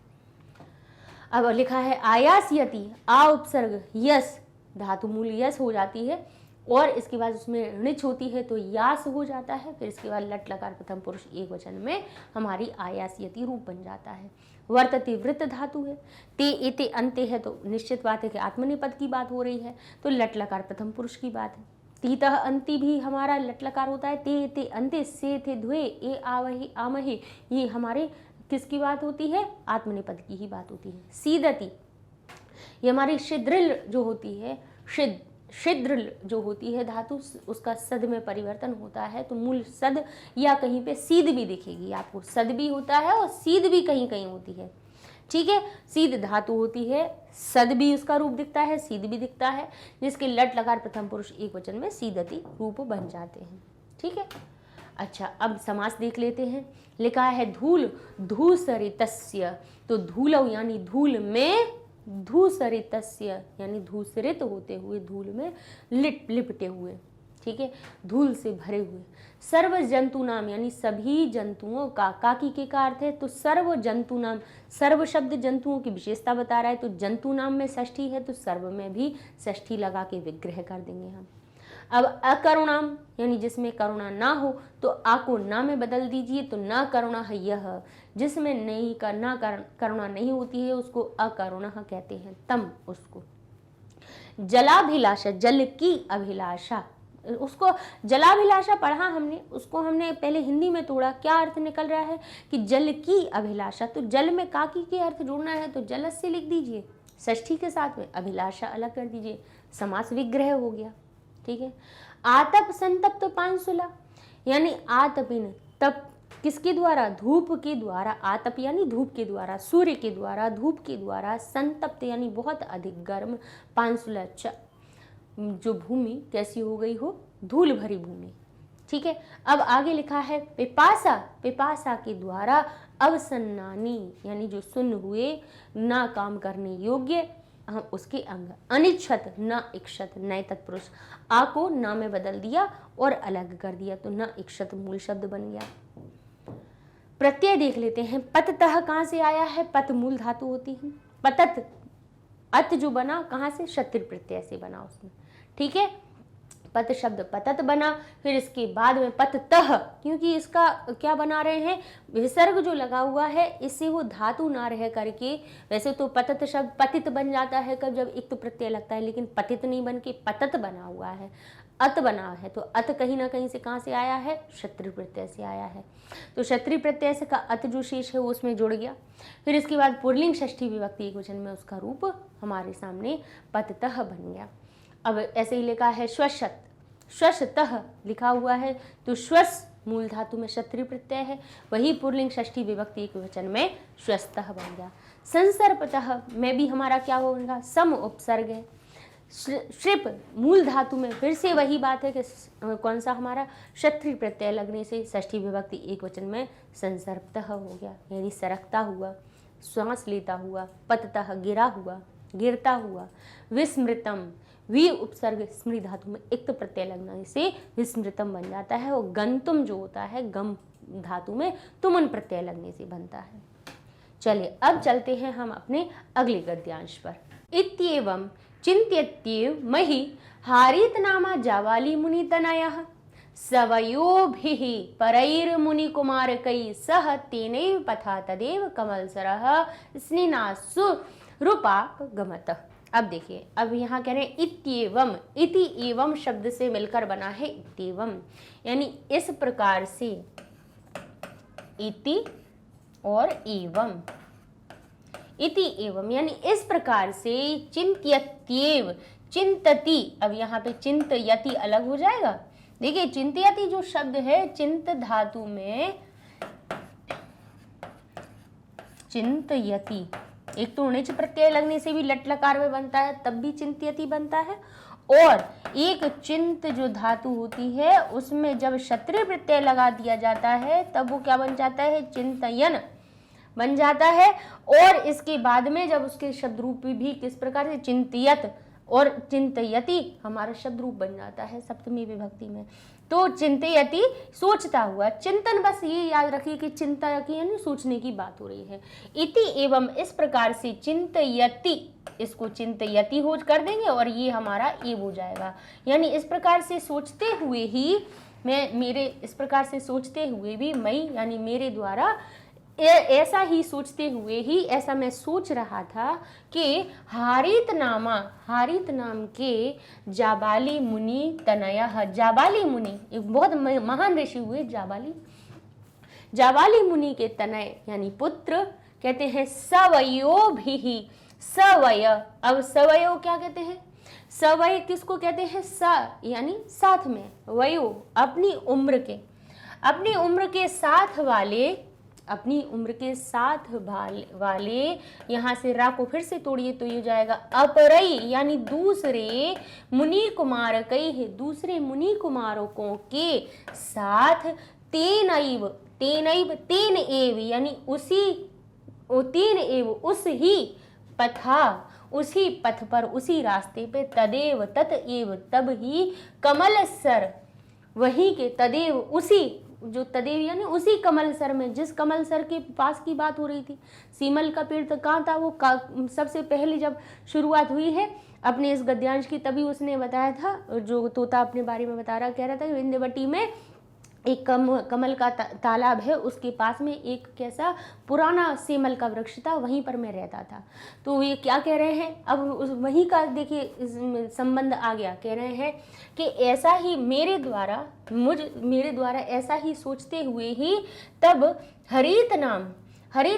अब लिखा है आयास्यति, आ उपसर्ग यस, धातु मूल यस हो जाती है और इसके बाद उसमें ऋच होती है तो यास हो जाता है। फिर इसके बाद लट लकार प्रथम पुरुष एक वचन में हमारी आयास्यति रूप बन जाता है। वर्तते वृत्त धातु है, ते एते अंते है तो निश्चित बात है कि आत्मनेपद की बात हो रही है तो लट लकार प्रथम पुरुष की बात है। तीतः अंति भी हमारा लट लकार होता है। ते एते अंते, से थे द्वे, ए आवहि आमहे, ये हमारे किसकी बात होती है, आत्मनेपद की ही बात होती है। सीदति, ये हमारी शिद्रिल जो होती है, शिद्र जो होती है धातु, उसका सद में परिवर्तन होता है तो मूल सद या कहीं पे सीध भी दिखेगी आपको, सद भी होता है और सीध भी कहीं कहीं होती है। ठीक है, सीध धातु होती है, सद भी उसका रूप दिखता है, सीध भी दिखता है, जिसके लट लकार प्रथम पुरुष एक वचन में सीदति रूप बन जाते हैं। ठीक है, अच्छा अब समास देख लेते हैं। लिखा है धूल, धूसरितस्य, तो धूलव यानी धूल में, धूसरितस्य यानी धूसरित होते हुए, धूल में लिपटे हुए। ठीक है, धूल से भरे हुए। सर्व जंतु नाम यानी सभी जंतुओं का, काकी के का अर्थ है तो सर्व जंतु नाम, सर्व शब्द जंतुओं की विशेषता बता रहा है तो जंतु नाम में षष्ठी है तो सर्व में भी षष्ठी लगा के विग्रह कर देंगे हम। अब अकरुणाम यानी जिसमें करुणा ना हो तो आ को ना में बदल दीजिए तो ना करुणा है, यह जिसमें नहीं करना करुणा नहीं होती है उसको अकरुणा कहते हैं, तम उसको। जलाभिलाषा, जल की अभिलाषा, उसको जलाभिलाषा पढ़ा हमने, उसको हमने पहले हिंदी में तोड़ा, क्या अर्थ निकल रहा है कि जल की अभिलाषा, तो जल में काकी के अर्थ जोड़ना है तो जलस से लिख दीजिए षष्ठी के साथ में, अभिलाषा अलग कर दीजिए, समास विग्रह हो गया। ठीक है, आतप संतप्त पांसुला यानी आतपिन, तप किसके द्वारा, धूप के द्वारा, आतप यानी धूप के द्वारा, सूर्य के द्वारा, धूप के द्वारा, संतप्त यानी बहुत अधिक गर्म, पांसुला जो भूमि कैसी हो गई हो, धूल भरी भूमि। ठीक है, अब आगे लिखा है पिपासा, पिपासा के द्वारा अवसन्नानी यानी जो सुन्न हुए, ना काम करने योग्य, हम उसके अंग। अनिच्छत, न इक्षत, नए तत्पुरुष, आ को ना में बदल दिया और अलग कर दिया तो न इक्षत मूल शब्द बन गया। प्रत्यय देख लेते हैं, पततः कहाँ से आया है, पत मूल धातु होती है, पतत अत जो बना कहाँ से, क्षत्रिय प्रत्यय से बना उसमें। ठीक है, पत शब्द पतत बना, फिर इसके बाद में पततः, क्योंकि इसका क्या बना रहे हैं, विसर्ग जो लगा हुआ है इससे वो धातु ना रह करके, वैसे तो पतत शब्द पतित बन जाता है कब जब इक्त प्रत्यय लगता है, लेकिन पतित नहीं बन के पतत बना हुआ है, अत बना है तो अत कहीं ना कहीं से कहाँ से आया है, क्षत्रिय प्रत्यय से आया है, तो क्षत्रिय प्रत्यय से का अत जो शेष है वो उसमें जुड़ गया। फिर इसके बाद पुल्लिंग षष्ठी विभक्ति एक वचन में उसका रूप हमारे सामने पततः बन गया। अब ऐसे ही लिखा है श्वशत, श्वशतः लिखा हुआ है तो श्वस मूल धातु में क्षत्रिय प्रत्यय है, वही पुल्लिंग षष्ठी विभक्ति एक वचन में श्वस्तः बन गया। संसर्पतः में भी हमारा क्या होगा, सम उपसर्ग है। श्रिप मूल धातु में फिर से वही बात है कि कौन सा हमारा, क्षत्रिय प्रत्यय लगने से षष्ठी विभक्ति एक वचन में संसर्पतः हो गया, यानी सरकता हुआ, श्वास लेता हुआ, पततः गिरा हुआ, गिरता हुआ। विस्मृतम, वी उपसर्ग स्मृति धातु में इक्त प्रत्यय लगने से विस्मृतम बन जाता है, और गंतुम जो होता है गम धातु में तुमन प्रत्यय लगने से बनता है। चलिए अब चलते हैं हम अपने अगले गद्यांश पर। इत्येवं चिंत्यत्येव महि हारित नामा जावाली मुनितनयः सवयोभिः परैर्मुनि कुमारकैः सह तेनैव पथा तदेव कमलसरः स्निनासु रूपागमतः। अब देखिए, अब यहाँ कह रहे हैं इत्येवं, इति एवं शब्द से मिलकर बना है इत्येवं, यानी इस प्रकार से, इति और एवं, इति एवं, यानी इस प्रकार से चिंत्यत्येव, चिंतति, अब यहाँ पे चिंतयति अलग हो जाएगा। देखिए चिंतयति जो शब्द है, चिंत धातु में चिंतयति, एक तो णिच प्रत्यय लगने से भी लट लकार में बनता है, तब भी चिंतयति बनता है, और एक चिंत जो धातु होती है उसमें जब क्षत्रिय प्रत्यय लगा दिया जाता है तब वो क्या बन जाता है, चिंतयन बन जाता है। और इसके बाद में जब उसके शब्द रूप भी किस प्रकार से, चिंतियत और चिंतयति हमारा शब्द रूप बन जाता है सप्तमी विभक्ति में। तो चिंतयति सोचता हुआ, चिंतन, बस ये याद रखिए कि चिंता की यानी सोचने की बात हो रही है। इति एवं, इस प्रकार से चिंतयति, इसको चिंतयति हो कर देंगे और ये हमारा एव हो जाएगा। यानी इस प्रकार से सोचते हुए ही इस प्रकार से सोचते हुए भी मैं, यानी मेरे द्वारा ऐसा ही सोचते हुए ही ऐसा मैं सोच रहा था कि हारित नाम के जाबाली मुनि तनया, जाबाली मुनि एक बहुत महान ऋषि हुए जाबाली मुनि के तनय यानी पुत्र कहते हैं सवयो भी, सवय, अब सवयो क्या कहते हैं, सवय किसको कहते हैं, स यानी साथ में, वयो अपनी उम्र के साथ वाले, यहाँ से रा को फिर से तोड़िए तो ये जाएगा अपरई, यानी दूसरे मुनि कुमार कई, दूसरे मुनि कुमारों के साथ, तेन एव यानी उसी पथ पर, उसी रास्ते पे, तदेव ततएव तब ही, कमल सर वही के, तदेव उसी, जो तदेव यानी उसी कमल सर में, जिस कमल सर के पास की बात हो रही थी, सीमल का पेड़ तो कहाँ था, वो सबसे पहले जब शुरुआत हुई है अपने इस गद्यांश की, तभी उसने बताया था, जो तोता अपने बारे में बता रहा, कह रहा था कि विंध्यवटी में एक कमल का तालाब है, उसके पास में एक कैसा पुराना सेमल का वृक्ष था, वहीं पर मैं रहता था। तो ये क्या कह रहे हैं, अब वहीं का देखिए संबंध आ गया, कह रहे हैं कि ऐसा ही मेरे द्वारा ऐसा ही सोचते हुए ही तब हरित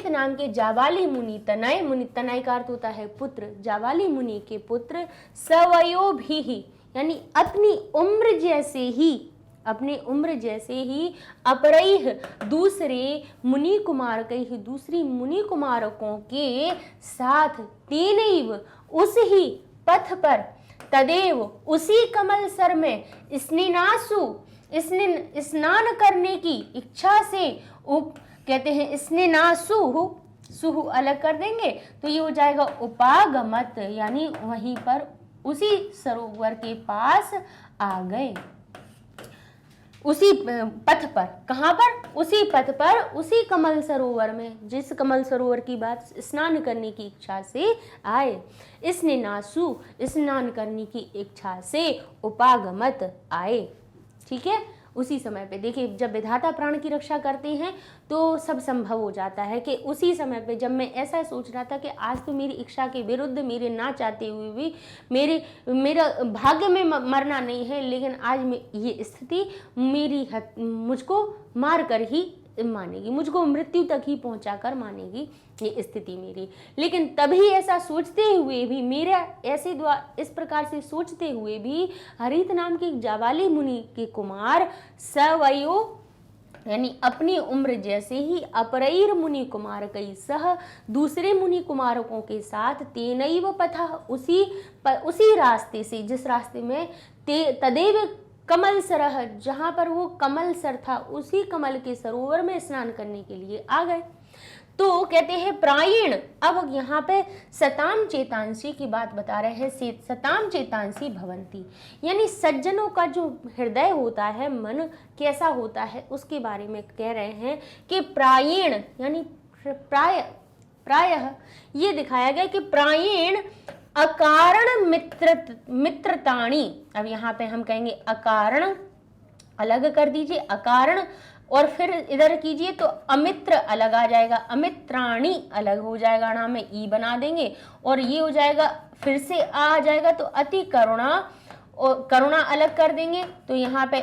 नाम के जाबाली मुनि, तनय का अर्थ होता है पुत्र, जाबाली मुनि के पुत्र, सवयो भी यानी अपनी उम्र जैसे ही अपरैह दूसरे मुनि कुमार कई, दूसरी मुनि कुमारकों के साथ, तेनैव उस ही पथ पर, तदेव उसी कमल सर में, स्नान करने की इच्छा से, कहते हैं स्नेनासु, सुहु अलग कर देंगे तो ये हो जाएगा उपागमत, यानी वहीं पर उसी सरोवर के पास आ गए, उसी पथ पर, कहाँ पर, उसी पथ पर, उसी कमल सरोवर में, जिस कमल सरोवर की बात, स्नान करने की इच्छा से आए, स्नेनासु स्नान करने की इच्छा से, उपागमत आए। ठीक है, उसी समय पे देखिए जब विधाता प्राण की रक्षा करते हैं तो सब संभव हो जाता है कि उसी समय पे जब मैं ऐसा सोच रहा था कि आज तो मेरी इच्छा के विरुद्ध, मेरे ना चाहते हुए भी मेरा भाग्य में मरना नहीं है, लेकिन आज ये स्थिति मुझको मार कर ही मानेगी, मुझको मृत्यु तक ही पहुंचाकर मानेगी ये स्थिति मेरी। लेकिन तभी ऐसा सोचते हुए भी, मेरा इस प्रकार से सोचते हुए भी हरित नाम के जाबाली मुनि के कुमार सवयो यानी अपनी उम्र जैसे ही, अपरैर मुनि कुमार कई सह दूसरे मुनि कुमारकों के साथ, तेनैव पथा उसी रास्ते से, जिस रास्ते में तदेव कमल सरह, जहाँ पर वो कमल सर था, उसी कमल के सरोवर में स्नान करने के लिए आ गए। तो कहते हैं प्रायण, अब यहाँ पे सताम चेतांसी की बात बता रहे हैं, सताम चेतांसी भवंती, यानी सज्जनों का जो हृदय होता है, मन कैसा होता है, उसके बारे में कह रहे हैं कि प्रायण यानी प्रायः ये दिखाया गया कि प्रायण अकारण मित्रताणी, अब यहाँ पे हम कहेंगे अकारण अलग कर दीजिए, अकारण और फिर इधर कीजिए तो अमित्र अलग आ जाएगा, अमित्राणी अलग हो जाएगा, ना में ई बना देंगे और ये हो जाएगा, फिर से आ जाएगा तो अति करुणा, और करुणा अलग कर देंगे तो यहाँ पे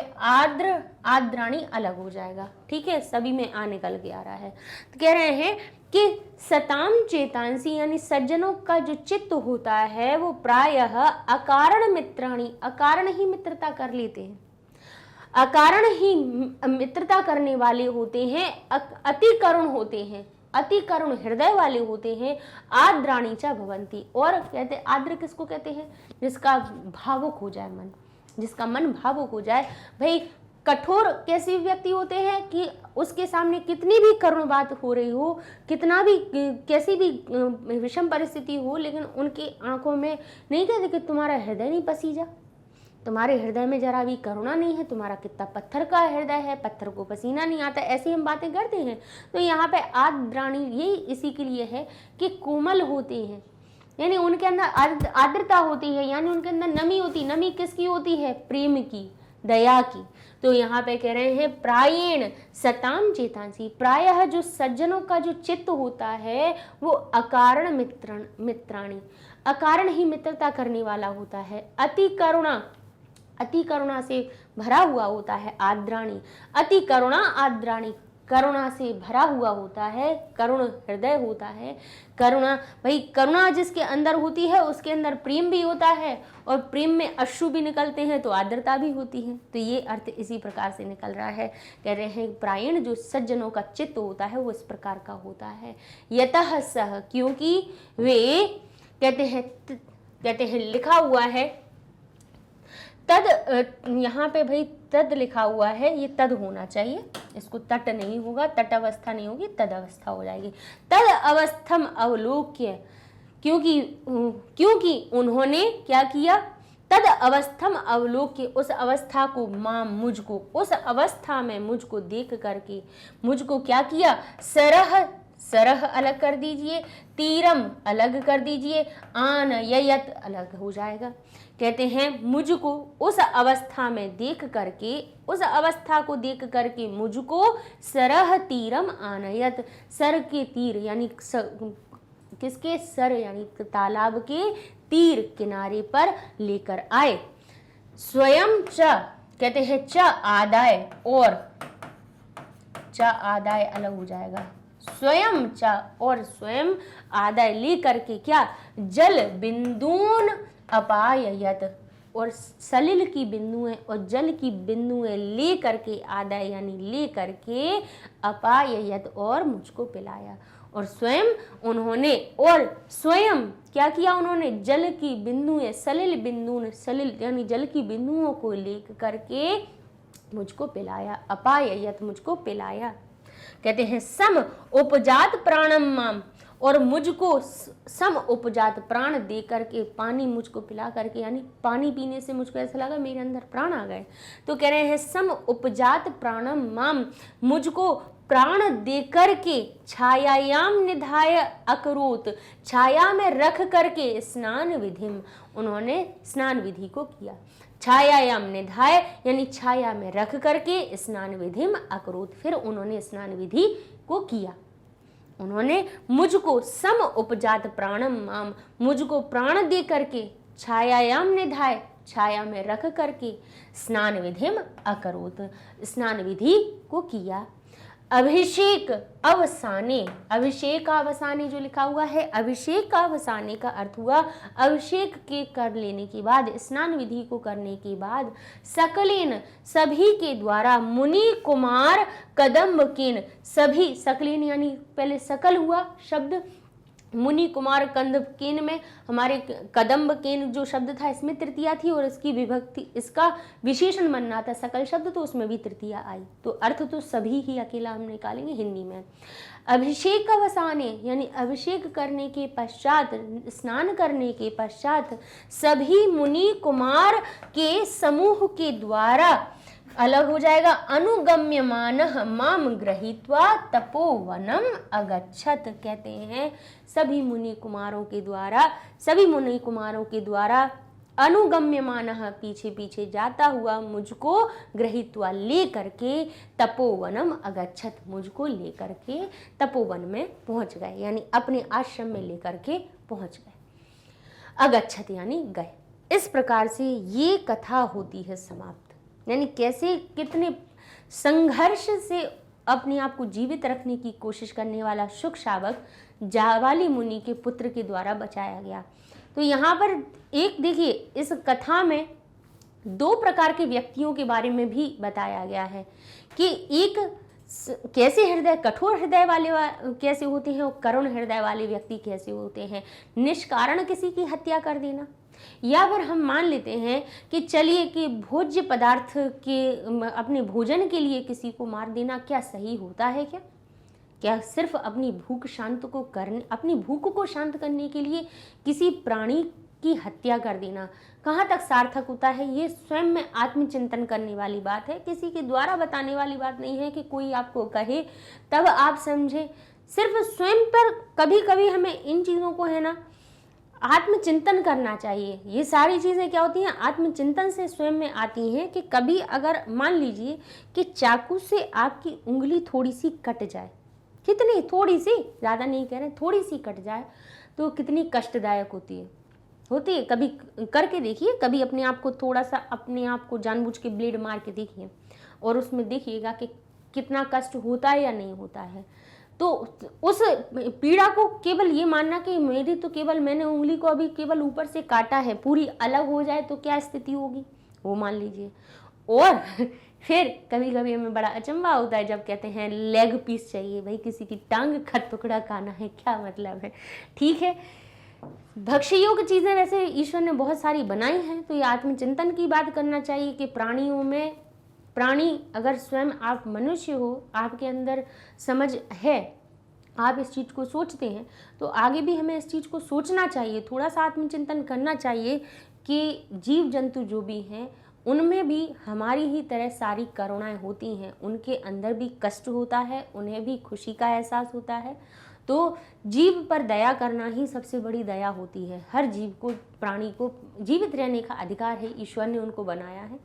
आद्राणी अलग हो जाएगा। ठीक है, सभी में आ निकल के आ रहा है। तो कह रहे हैं कि सताम चेतांसी यानी सज्जनों का जो चित्त होता है वो प्रायः अकारण मित्राणी, अकारण ही मित्रता कर लेते हैं, अकारण ही मित्रता करने वाले होते हैं, अति करुण होते हैं, अति करुण हृदय वाले होते हैं, आद्राणी च भवंती। और कहते आद्र किसको कहते हैं? जिसका भावुक हो जाए मन, जिसका मन भावुक हो जाए। भाई कठोर कैसे व्यक्ति होते हैं कि उसके सामने कितनी भी करुण बात हो रही हो, कितना भी कैसी भी विषम परिस्थिति हो, लेकिन उनकी आंखों में नहीं कहते कि तुम्हारा हृदय नहीं पसीजा, तुम्हारे हृदय में जरा भी करुणा नहीं है, तुम्हारा कितना पत्थर का हृदय है, पत्थर को पसीना नहीं आता, ऐसी हम बातें करते हैं। तो यहाँ पे आद्राणी यही इसी के लिए है कि कोमल होते हैं, यानी उनके अंदर आर्द्रता होती है, यानी उनके अंदर नमी होती। नमी किसकी होती है? प्रेम की, दया की। तो यहाँ पे कह रहे हैं प्रायेण सताम चेतांसी, प्रायः जो सज्जनों का जो चित्त होता है वो अकारण मित्राणी, अकारण ही मित्रता करने वाला होता है, अति करुणा, अति करुणा से भरा हुआ होता है, आद्राणी, अति करुणा आद्राणी, करुणा से भरा हुआ होता है, करुण हृदय होता है। करुणा, भाई करुणा जिसके अंदर होती है उसके अंदर प्रेम भी होता है, और प्रेम में अश्रु भी निकलते हैं तो आर्द्रता भी होती है। तो ये अर्थ इसी प्रकार से निकल रहा है। कह रहे हैं प्रायण जो सज्जनों का चित्त होता है वो इस प्रकार का होता है। यतः सह, क्योंकि वे कहते हैं लिखा हुआ है तद, यहाँ पे भाई तद लिखा हुआ है, ये तद होना चाहिए, इसको तट नहीं होगा, तट अवस्था नहीं होगी, तद अवस्था हो जाएगी। तद अवस्थम अवलोक्य, क्योंकि उन्होंने क्या किया? तद अवस्थम अवलोक्य, उस अवस्था को, माम मुझको, उस अवस्था में मुझको देख करके मुझको क्या किया? सरह अलग कर दीजिए, तीरम अलग कर दीजिए, आन ययत अलग हो जाएगा। कहते हैं मुझको उस अवस्था में देख करके, उस अवस्था को देख करके मुझको सरह तीरम आनयत, सर के तीर यानी किसके? सर यानी तालाब के तीर किनारे पर लेकर आए। स्वयं च, कहते हैं च आदाय, और च आदाय अलग हो जाएगा, स्वयं च, और स्वयं आदाय लेकर के क्या? जल बिंदून अपाययत, और सलिल की बिंदुएं और जल की बिंदुएं ले करके, आदाय यानी ले करके, अपाययत और मुझको पिलाया। और स्वयं उन्होंने, और स्वयं क्या किया उन्होंने? जल की बिंदुएं, सलिल बिंदु, सलिल यानी जल की बिंदुओं को ले करके मुझको पिलाया, अपाययत मुझको पिलाया। कहते हैं सम उपजात प्राणम माम, और मुझको सम उपजात प्राण दे करके, पानी मुझको पिला करके, यानी पानी पीने से मुझको ऐसा लगा मेरे अंदर प्राण आ गए। तो कह रहे हैं सम उपजात प्राणम माम, मुझको प्राण दे करके, छायायाम निधाय अकरोत, छाया में रख करके, स्नान विधिम, उन्होंने स्नान विधि को किया। छायायाम निधाय यानी छाया में रख करके, स्नान विधिम अकरोत, फिर उन्होंने स्नान विधि को किया। उन्होंने मुझको सम उपजात प्राणम माम, मुझको प्राण दे करके, छायायाम निधाय छाया में रख करके, स्नान विधिम अकरोत, स्नान विधि को किया। अभिषेक अवसाने, अभिषेक अवसाने जो लिखा हुआ है, अभिषेक का अवसाने का अर्थ हुआ अभिषेक के कर लेने के बाद, स्नान विधि को करने के बाद, सकलेन सभी के द्वारा, मुनि कुमार कदम्बकेन, सभी, सकलेन यानी पहले सकल हुआ शब्द, मुनि कुमार कंदकेन में हमारे कदम्बकेन जो शब्द था इसमें तृतीया थी, और इसकी विभक्ति, इसका विशेषण बनना था सकल शब्द, तो उसमें भी तृतीया आई, तो अर्थ तो सभी ही अकेला हम निकालेंगे हिंदी में। अभिषेक अवसाने यानी अभिषेक करने के पश्चात, स्नान करने के पश्चात, सभी मुनि कुमार के समूह के द्वारा अलग हो जाएगा, अनुगम्यमानः माम गृहीत्वा तपोवनम अगच्छत। कहते हैं सभी मुनि कुमारों के द्वारा, सभी मुनि कुमारों के द्वारा, अनुगम्यमानः पीछे पीछे जाता हुआ, मुझको गृहीत्वा ले करके, तपोवनम अगच्छत, मुझको ले करके तपोवन में पहुंच गए, यानी अपने आश्रम में लेकर के पहुंच गए। अगच्छत यानी गए। इस प्रकार से ये कथा होती है समाप्त। यानी कैसे, कितने संघर्ष से अपने आप को जीवित रखने की कोशिश करने वाला शुक शावक जाबाली मुनि के पुत्र के द्वारा बचाया गया। तो यहाँ पर एक देखिए, इस कथा में दो प्रकार के व्यक्तियों के बारे में भी बताया गया है कि एक कैसे हृदय, कठोर हृदय वाले कैसे होते हैं और करुण हृदय वाले व्यक्ति कैसे होते हैं। निष्कारण किसी की हत्या कर देना, या फिर हम मान लेते हैं कि चलिए कि भोज्य पदार्थ के अपने भोजन के लिए किसी को मार देना क्या सही होता है? क्या सिर्फ अपनी भूख को शांत करने के लिए किसी प्राणी की हत्या कर देना कहाँ तक सार्थक होता है? ये स्वयं में आत्मचिंतन करने वाली बात है, किसी के द्वारा बताने वाली बात नहीं है कि कोई आपको कहे तब आप समझे। सिर्फ स्वयं पर कभी कभी हमें इन चीज़ों को है ना आत्मचिंतन करना चाहिए। ये सारी चीज़ें क्या होती हैं, आत्मचिंतन से स्वयं में आती हैं कि कभी अगर मान लीजिए कि चाकू से आपकी उंगली थोड़ी सी कट जाए, कितनी थोड़ी सी, ज़्यादा नहीं कह रहे, थोड़ी सी कट जाए तो कितनी कष्टदायक होती है। कभी करके देखिए, कभी अपने आप को थोड़ा सा, अपने आप को जानबूझ के ब्लेड मार के देखिए और उसमें देखिएगा कि कितना कष्ट होता है या नहीं होता है। तो उस पीड़ा को केवल ये मानना कि मैंने उंगली को अभी केवल ऊपर से काटा है, पूरी अलग हो जाए तो क्या स्थिति होगी वो मान लीजिए। और फिर कभी कभी हमें बड़ा अचंभा होता है जब कहते हैं लेग पीस चाहिए, भाई किसी की टांग का टुकड़ा खाना है, क्या मतलब है? ठीक है, भक्ष्य योग्य चीज़ें वैसे ईश्वर ने बहुत सारी बनाई हैं, तो ये आत्मचिंतन की बात करना चाहिए कि प्राणियों में, प्राणी अगर स्वयं आप मनुष्य हो, आपके अंदर समझ है, आप इस चीज़ को सोचते हैं, तो आगे भी हमें इस चीज़ को सोचना चाहिए, थोड़ा सा आत्मचिंतन करना चाहिए कि जीव जंतु जो भी हैं उनमें भी हमारी ही तरह सारी करुणाएं होती हैं, उनके अंदर भी कष्ट होता है, उन्हें भी खुशी का एहसास होता है। तो जीव पर दया करना ही सबसे बड़ी दया होती है। हर जीव को, प्राणी को जीवित रहने का अधिकार है, ईश्वर ने उनको बनाया है।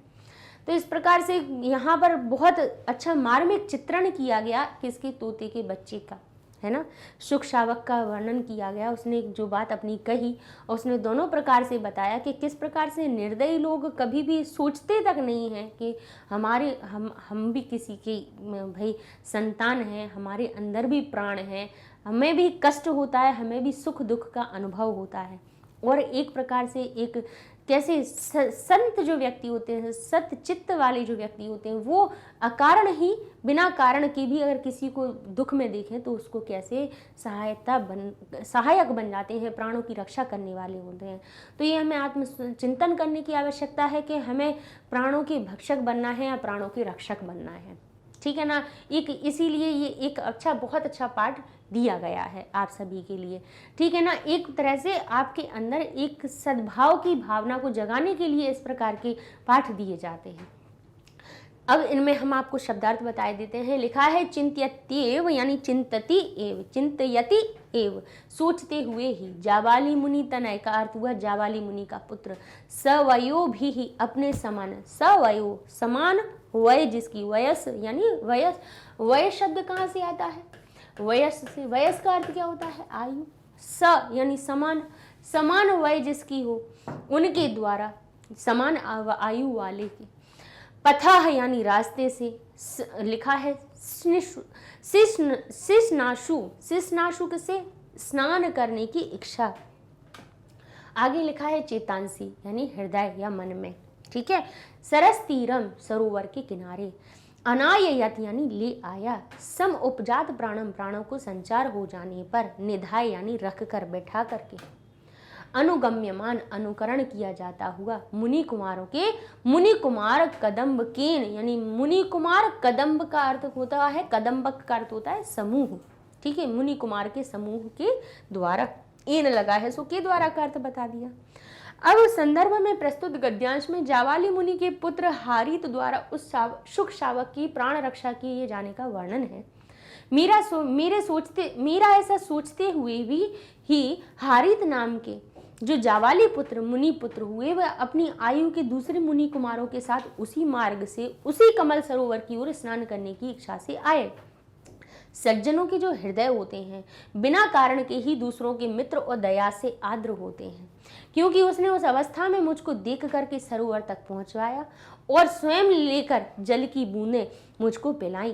तो इस प्रकार से यहाँ पर बहुत अच्छा मार्मिक चित्रण किया गया किसके, तोते के बच्चे का, है ना। शुक शावक का वर्णन किया गया, उसने जो बात अपनी कही और उसने दोनों प्रकार से बताया कि किस प्रकार से निर्दयी लोग कभी भी सोचते तक नहीं हैं कि हम भी किसी के भाई संतान हैं, हमारे अंदर भी प्राण हैं, हमें भी कष्ट होता है, हमें भी सुख दुख का अनुभव होता है। और एक प्रकार से एक कैसे संत जो व्यक्ति होते हैं, सत्य चित्त वाले जो व्यक्ति होते हैं, वो अकारण ही, बिना कारण के भी अगर किसी को दुख में देखें तो उसको कैसे सहायक बन जाते हैं, प्राणों की रक्षा करने वाले होते हैं। तो ये हमें आत्मचिंतन करने की आवश्यकता है कि हमें प्राणों के भक्षक बनना है या प्राणों के रक्षक बनना है, ठीक है ना। इसीलिए ये एक बहुत अच्छा पाठ दिया गया है आप सभी के लिए, ठीक है ना। एक तरह से आपके अंदर एक सद्भाव की भावना को जगाने के लिए इस प्रकार के पाठ दिए जाते हैं। अब इनमें हम आपको शब्दार्थ बताए देते हैं। लिखा है चिंत्यत्येव यानी चिंतति एव, चिंतयति एव, सोचते हुए ही। जाबाली मुनि तनय का अर्थ हुआ जाबाली मुनि का पुत्र। सवयो भी ही, अपने समान, सवयो समान, वय जिसकी, वयस यानी वयस, वयस शब्द कहाँ से आता है? वयस से। वयस का अर्थ क्या होता है? आयु। स यानी समान, समान वय जिसकी हो उनके द्वारा, समान आयु वाले की। पथः यानी रास्ते से। लिखा है शिश्नाशु, शिश्नाशु से स्नान करने की इच्छा। आगे लिखा है चेतांसी यानी हृदय या मन में, ठीक है। सरस तीरम, सरोवर के किनारे। अनाययत यानी ले आया। सम उपजात प्राणम, प्राणों को संचार हो जाने पर। निधाय यानी रख कर, बैठा करके। अनुगम्यमान, अनुकरण किया जाता हुआ। मुनि कुमारों के, मुनि कुमार कदम्ब केन यानी मुनि कुमार, कदम्ब का अर्थ होता है, कदम्बक का अर्थ होता है समूह, ठीक है। मुनि कुमार के समूह के द्वारा, एन लगा है सो के द्वारा का अर्थ बता दिया। अब संदर्भ में प्रस्तुत गद्यांश में जाबाली मुनि के पुत्र हारित द्वारा उस शुक शावक की प्राण रक्षा किए जाने का वर्णन है। मीरा ऐसा सोचते हुए भी ही हारित नाम के जो जाबाली पुत्र मुनि पुत्र हुए, वह अपनी आयु के दूसरे मुनि कुमारों के साथ उसी मार्ग से, उसी कमल सरोवर की ओर स्नान करने की इच्छा से आए। सज्जनों के जो हृदय होते हैं बिना कारण के ही दूसरों के मित्र और दया से आर्द्र होते हैं, क्योंकि उसने उस अवस्था में मुझको देख करके सरोवर तक पहुंचवाया और स्वयं लेकर जल की बूंदें मुझको पिलाई।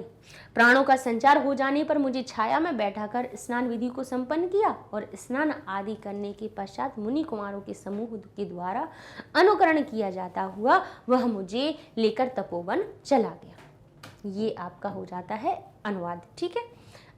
प्राणों का संचार हो जाने पर मुझे छाया में बैठाकर स्नान विधि को संपन्न किया और स्नान आदि करने के पश्चात मुनि कुमारों के समूह के द्वारा अनुकरण किया जाता हुआ वह मुझे लेकर तपोवन चला गया। ये आपका हो जाता है अनुवाद। ठीक है,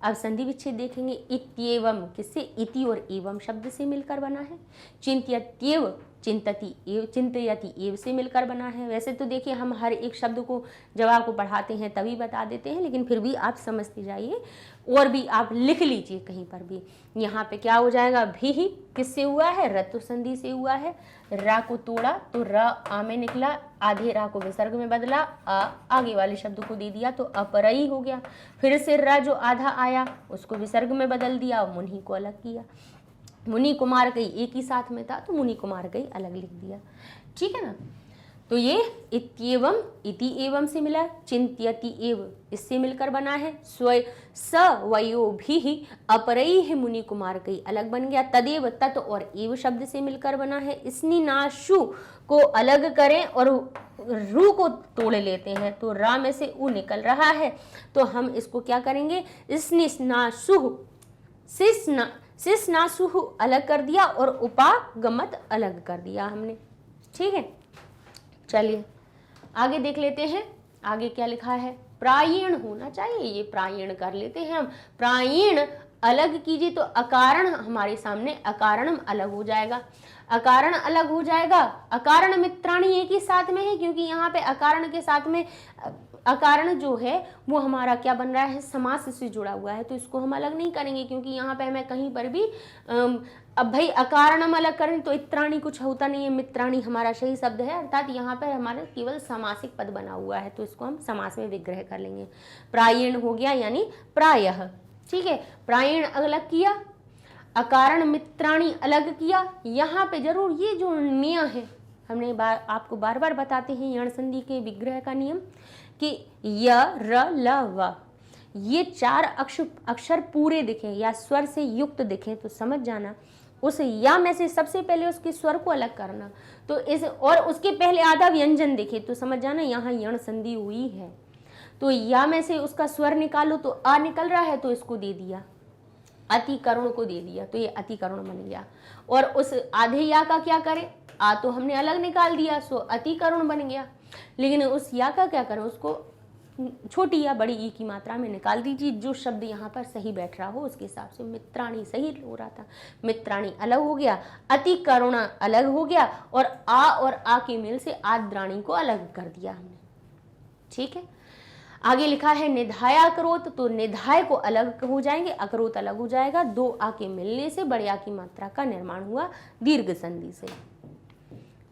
अब संधि विच्छेद देखेंगे। इत्येवम किससे, इति और एवं शब्द से मिलकर बना है। चिंत्यत्येव, चिंतति एव, चिंतयति एव से मिलकर बना है। वैसे तो देखिए हम हर एक शब्द को जब आपको पढ़ाते हैं तभी बता देते हैं, लेकिन फिर भी आप समझते जाइए और भी आप लिख लीजिए कहीं पर भी। यहाँ पे क्या हो जाएगा, भी ही किससे हुआ है, रत्व संधि से हुआ है। रा को तोड़ा तो र आ में निकला, आधे रा को विसर्ग में बदला, आ आगे वाले शब्द को दे दिया तो अपरई हो गया। फिर से रा जो आधा आया उसको विसर्ग में बदल दिया और मुनि को अलग किया। मुनि कुमार कई एक ही साथ में था तो मुनि कुमार कई अलग लिख दिया। ठीक है ना, तो ये इत्येवम, इति एवं से मिला। चिंत्यति एव इससे मिलकर बना है। स्वय स वयो भी अपरई मुनि कुमार कई अलग बन गया। तदेव, तत् और एव शब्द से मिलकर बना है। स्निनाशु को अलग करें और रू को तोड़ लेते हैं तो रा में से उ निकल रहा है, तो हम इसको क्या करेंगे, स्निनाशु सिस्नासुहु अलग कर दिया और उपागमत अलग कर दिया हमने। ठीक है, चलिए आगे देख लेते हैं। आगे क्या लिखा है, प्रायण होना चाहिए, ये प्रायण कर लेते हैं हम। प्रायण अलग कीजिए तो अकारण हमारे सामने अकारणम अलग हो जाएगा। अकारण अलग हो जाएगा। अकारण मित्राणी एक ही साथ में है, क्योंकि यहाँ पे अकारण के साथ में अकारण जो है वो हमारा क्या बन रहा है, समास से जुड़ा हुआ है, तो इसको हम अलग नहीं करेंगे, क्योंकि यहाँ पे हमें कहीं पर भी अब भाई अकारणम अलग करें तो इत्राणी कुछ होता नहीं है, मित्राणी हमारा सही शब्द है, अर्थात यहाँ पर हमारे केवल समासिक पद बना हुआ है, तो इसको हम समास में विग्रह कर लेंगे। प्रायण हो गया यानी प्रायः। ठीक है, प्रायण अलग किया, अकारण मित्राणी अलग किया। यहाँ पे जरूर ये जो नियम है हमने आपको बार बार बताते हैं यण संधि के विग्रह का नियम कि य र ल व ये चार अक्षर पूरे दिखें या स्वर से युक्त दिखें तो समझ जाना उस या में से सबसे पहले उसके स्वर को अलग करना, तो इस और उसके पहले आधा व्यंजन दिखे तो समझ जाना यहाँ यण संधि हुई है। तो या में से उसका स्वर निकालो तो आ निकल रहा है तो इसको दे दिया, अतिकरुण को दे दिया तो ये अतिकरुण बन गया। और उस आधे या का क्या करें, आ तो हमने अलग निकाल दिया सो अतिकरुण बन गया, लेकिन उस या का क्या करें, उसको छोटी या बड़ी ई की मात्रा में निकाल दीजिए, जो शब्द यहाँ पर सही बैठ रहा हो उसके हिसाब से। मित्राणी सही हो रहा था, मित्राणी अलग हो गया, अतिकरुणा अलग हो गया और आ के मेल से आद्राणी को अलग कर दिया हमने। ठीक है, आगे लिखा है निधाया अकरोत, तो निधाय को अलग हो जाएंगे, अकरोत अलग हो जाएगा। दो आ के मिलने से बड़े आ की मात्रा का निर्माण हुआ दीर्घ संधि से।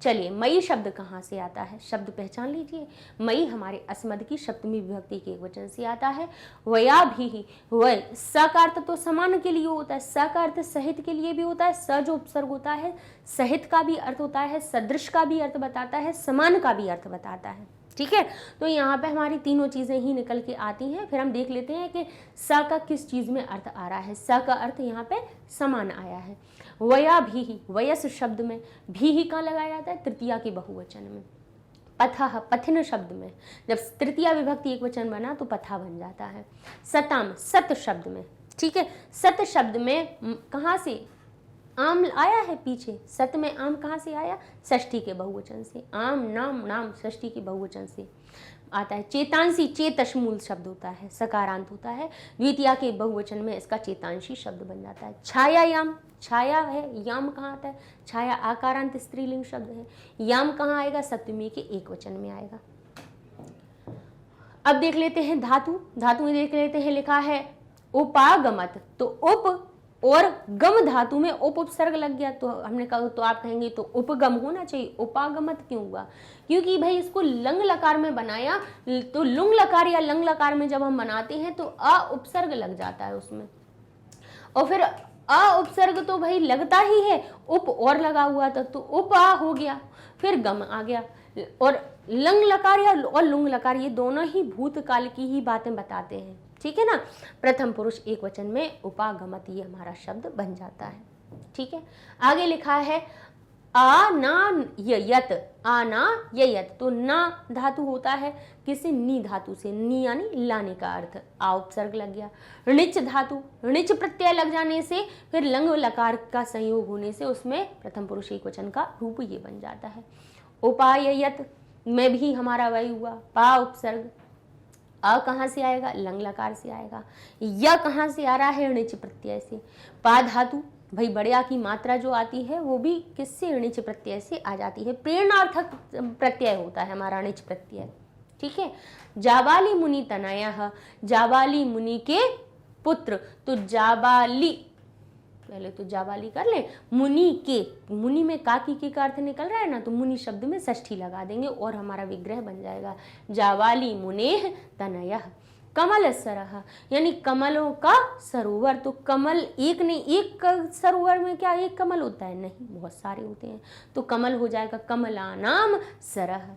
चलिए मई शब्द कहाँ से आता है, शब्द पहचान लीजिए। मई हमारे अस्मद की सप्तमी विभक्ति के वचन से आता है। वया भी वय, स का अर्थ तो समान के लिए होता है, स का अर्थ सहित के लिए भी होता है। स जो उपसर्ग होता है सहित का भी अर्थ होता है, सदृश का भी अर्थ बताता है, समान का भी अर्थ बताता है। ठीक है, तो यहाँ पे हमारी तीनों चीजें ही निकल के आती हैं। फिर हम देख लेते हैं कि स का किस चीज में अर्थ आ रहा है। स का अर्थ यहाँ पे समान आया है। वया भी ही, वयस शब्द में भी ही कहाँ लगाया जाता है, तृतीया के बहुवचन में। पथः, पथिन शब्द में जब तृतीया विभक्ति एक वचन बना तो पथा बन जाता है। सताम, सत शब्द में। ठीक है, सत शब्द में कहाँ से आम आया है, पीछे सत में आम कहाँ से आया, षष्ठी के बहुवचन से। आम नाम नाम षष्ठी के बहुवचन से आता है। चेतांशी, चेतश मूल शब्द होता है, सकारांत होता है, द्वितीया के बहुवचन में इसका चेतांशी शब्द बन जाता है। छायायाम, छाया है, याम कहाँ आता है, छाया आकारांत स्त्रीलिंग शब्द है। याम कहाँ आएगा, सप्तमी के एक वचन में आएगा। अब देख लेते हैं धातु, धातु में देख लेते हैं लिखा है उपागमत, तो उप और गम धातु में उप उपसर्ग लग गया तो हमने कहा, तो आप कहेंगे तो उपगम होना चाहिए, उपागमत क्यों हुआ, क्योंकि भाई इसको लंग लकार में बनाया, तो लुंग लकार या लंग लकार में जब हम बनाते हैं तो अ उपसर्ग लग जाता है उसमें, और फिर अ उपसर्ग तो भाई लगता ही है, उप और लगा हुआ था तो उप आ हो गया, फिर गम आ गया। और लंग लकार या और लुंग लकार ये दोनों ही भूतकाल की ही बातें बताते हैं। ठीक है ना, प्रथम पुरुष एक वचन में उपागमत ये हमारा शब्द बन जाता है। ठीक है, आगे लिखा है अनाययत, अनाययत, तो ना धातु होता है किसी नी धातु से, नी यानी लाने का अर्थ, आ उपसर्ग लग गया। ऋच धातु, ऋच प्रत्यय लग जाने से फिर लंग लकार का संयोग होने से उसमें प्रथम पुरुष एकवचन का रूप ये बन जाता है। उपाययत में भी हमारा वही हुआ, पा उपसर्ग, अ कहाँ से आएगा, लंग लकार से आएगा। य कहाँ से आ रहा है, ऋच प्रत्यय से। पा धातु, भाई बड़े आ की मात्रा जो आती है वो भी किससे, ऋच प्रत्यय से आ जाती है, प्रेरणार्थक प्रत्यय होता है हमारा ऋच प्रत्यय, ठीक है। जाबाली मुनि तनयः, जाबाली मुनि के पुत्र, तो जाबाली, पहले तो जाबाली कर ले, मुनि के, मुनि में काकी के का अर्थ निकल रहा है ना, तो मुनि शब्द में षष्ठी लगा देंगे और हमारा विग्रह बन जाएगा जाबाली मुनेः तनयः। कमल सरह, यानी कमलों का सरोवर, तो कमल एक नहीं, एक सरोवर में क्या एक कमल होता है, नहीं, बहुत सारे होते हैं, तो कमल हो जाएगा कमलानाम सरह।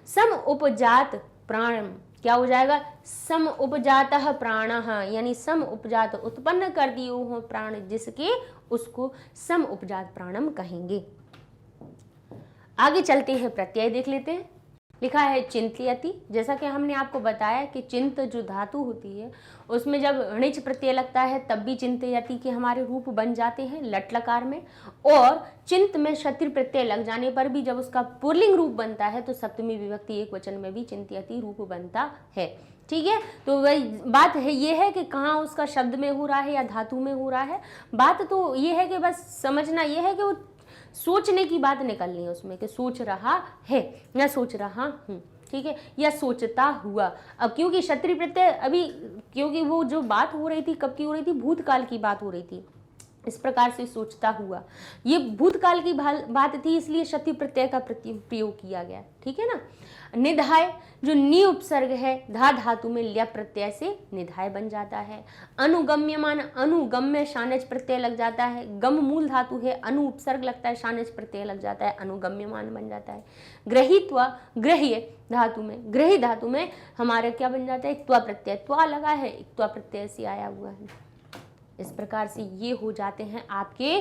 सम उपजात प्राणम, क्या हो जाएगा, सम उपजातः प्राणः, यानी सम उपजात उत्पन्न कर दिए हो प्राण जिसके, उसको सम उपजात प्राणम कहेंगे। आगे चलते हैं, प्रत्यय देख लेते हैं। लिखा है चिंतयति, जैसा कि हमने आपको बताया कि चिंत जो धातु होती है उसमें जब णिच प्रत्यय लगता है तब भी चिंतयति के हमारे रूप बन जाते हैं लट लकार में, और चिंत में क्षत्रिय प्रत्यय लग जाने पर भी जब उसका पुल्लिंग रूप बनता है तो सप्तमी विभक्ति एक वचन में भी चिंतयति रूप बनता है, ठीक है। तो वही बात है, ये है कि कहाँ उसका शब्द में हो रहा है या धातु में हो रहा है। बात तो ये है कि बस समझना ये है कि वो सोचने की बात निकलनी है उसमें, कि सोच रहा है या सोच रहा हूँ, ठीक है, या सोचता हुआ। अब क्योंकि क्षत्रिय प्रत्यय अभी, क्योंकि वो जो बात हो रही थी कब की हो रही थी, भूतकाल की बात हो रही थी, इस प्रकार से सोचता हुआ, ये भूतकाल की बात थी, इसलिए क्षत्रिय प्रत्यय का प्रयोग किया गया, ठीक है ना। निधाय, जो नी उपसर्ग है धा धातु में ल्य प्रत्यय से निधाय बन जाता है। अनुगम्यमान, अनुगम्य शानच प्रत्यय लग जाता है, गम मूल धातु है, अनु उपसर्ग लगता है, शानच प्रत्यय लग जाता है, अनुगम्यमान बन जाता है। ग्रहीत्वा, ग्रह्य धातु में, ग्रही धातु में हमारे क्या बन जाता है, त्वा प्रत्यय, त्वा लगा है, त्वा प्रत्यय से आया हुआ है। इस प्रकार से ये हो जाते हैं आपके,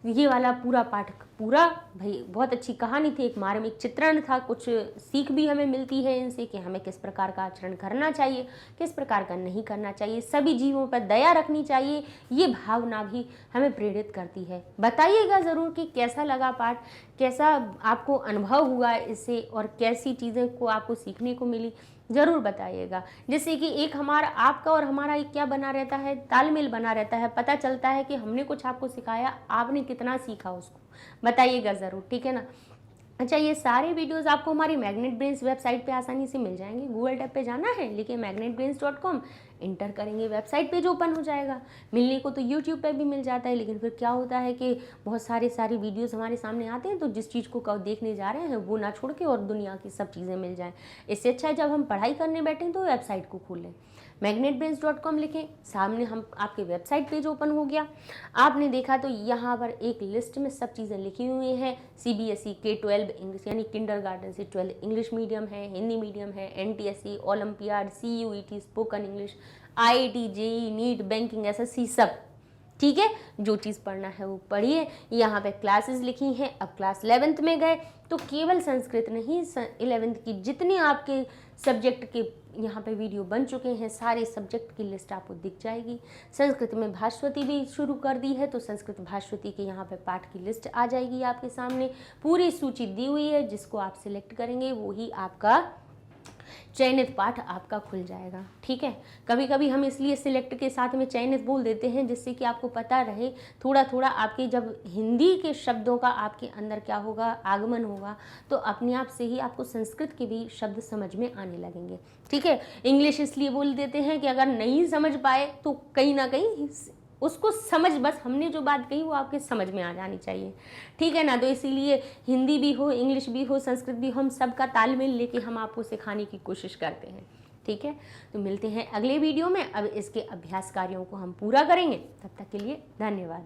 ये वाला पूरा पाठ पूरा, भाई बहुत अच्छी कहानी थी, एक मार्मिक चित्रण था, कुछ सीख भी हमें मिलती है इनसे कि हमें किस प्रकार का आचरण करना चाहिए, किस प्रकार का नहीं करना चाहिए, सभी जीवों पर दया रखनी चाहिए, ये भावना भी हमें प्रेरित करती है। बताइएगा ज़रूर कि कैसा लगा पाठ, कैसा आपको अनुभव हुआ इससे, और कैसी चीज़ें को आपको सीखने को मिली, ज़रूर बताइएगा, जिससे कि एक हमारा आपका और हमारा एक क्या बना रहता है, तालमेल बना रहता है, पता चलता है कि हमने कुछ आपको सिखाया, आपने कितना सीखा उसको बताइएगा ज़रूर, ठीक है ना। अच्छा, ये सारे वीडियोस आपको हमारी मैग्नेट ब्रेन्स वेबसाइट पे आसानी से मिल जाएंगे। गूगल टैब पे जाना है, लिखिए magnetbrains.com, इंटर करेंगे, वेबसाइट पेज ओपन हो जाएगा। मिलने को तो यूट्यूब पे भी मिल जाता है, लेकिन फिर क्या होता है कि बहुत सारे वीडियोस हमारे सामने आते हैं, तो जिस चीज़ को देखने जा रहे हैं वो ना छोड़ के और दुनिया की सब चीज़ें मिल जाएँ। इससे अच्छा है जब हम पढ़ाई करने बैठें तो वेबसाइट को खोलें, magnetbrains.com लिखें, सामने हम आपके वेबसाइट पेज ओपन हो गया। आपने देखा तो यहाँ पर एक लिस्ट में सब चीज़ें लिखी हुई हैं। CBSE K-12 इंग्लिश यानी किंडरगार्टन से 12 इंग्लिश मीडियम है, हिंदी मीडियम है, NTSE, olympiad, CUET, spoken English, IIT, JEE, NEET, banking, SSC, सब ठीक है। जो चीज़ पढ़ना है वो पढ़िए। यहाँ पे क्लासेस लिखी हैं। अब क्लास 11th में गए तो केवल संस्कृत नहीं, 11th की जितनी आपके सब्जेक्ट के यहाँ पे वीडियो बन चुके हैं, सारे सब्जेक्ट की लिस्ट आपको दिख जाएगी। संस्कृत में भास्वती भी शुरू कर दी है, तो संस्कृत भास्वती के यहाँ पे पाठ की लिस्ट आ जाएगी आपके सामने। पूरी सूची दी हुई है, जिसको आप सिलेक्ट करेंगे वो ही आपका चयनित पाठ आपका खुल जाएगा। ठीक है, कभी कभी हम इसलिए सिलेक्ट के साथ में चयनित बोल देते हैं, जिससे कि आपको पता रहे थोड़ा थोड़ा आपके जब हिंदी के शब्दों का आपके अंदर क्या होगा, आगमन होगा, तो अपने आप से ही आपको संस्कृत के भी शब्द समझ में आने लगेंगे। ठीक है, इंग्लिश इसलिए बोल देते हैं कि अगर नहीं समझ पाए तो कहीं ना कहीं उसको समझ, बस हमने जो बात कही वो आपके समझ में आ जानी चाहिए। ठीक है ना, तो इसीलिए हिंदी भी हो, इंग्लिश भी हो, संस्कृत भी हो, हम सबका तालमेल लेके हम आपको सिखाने की कोशिश करते हैं। ठीक है, तो मिलते हैं अगले वीडियो में। अब इसके अभ्यास कार्यों को हम पूरा करेंगे, तब तक के लिए धन्यवाद।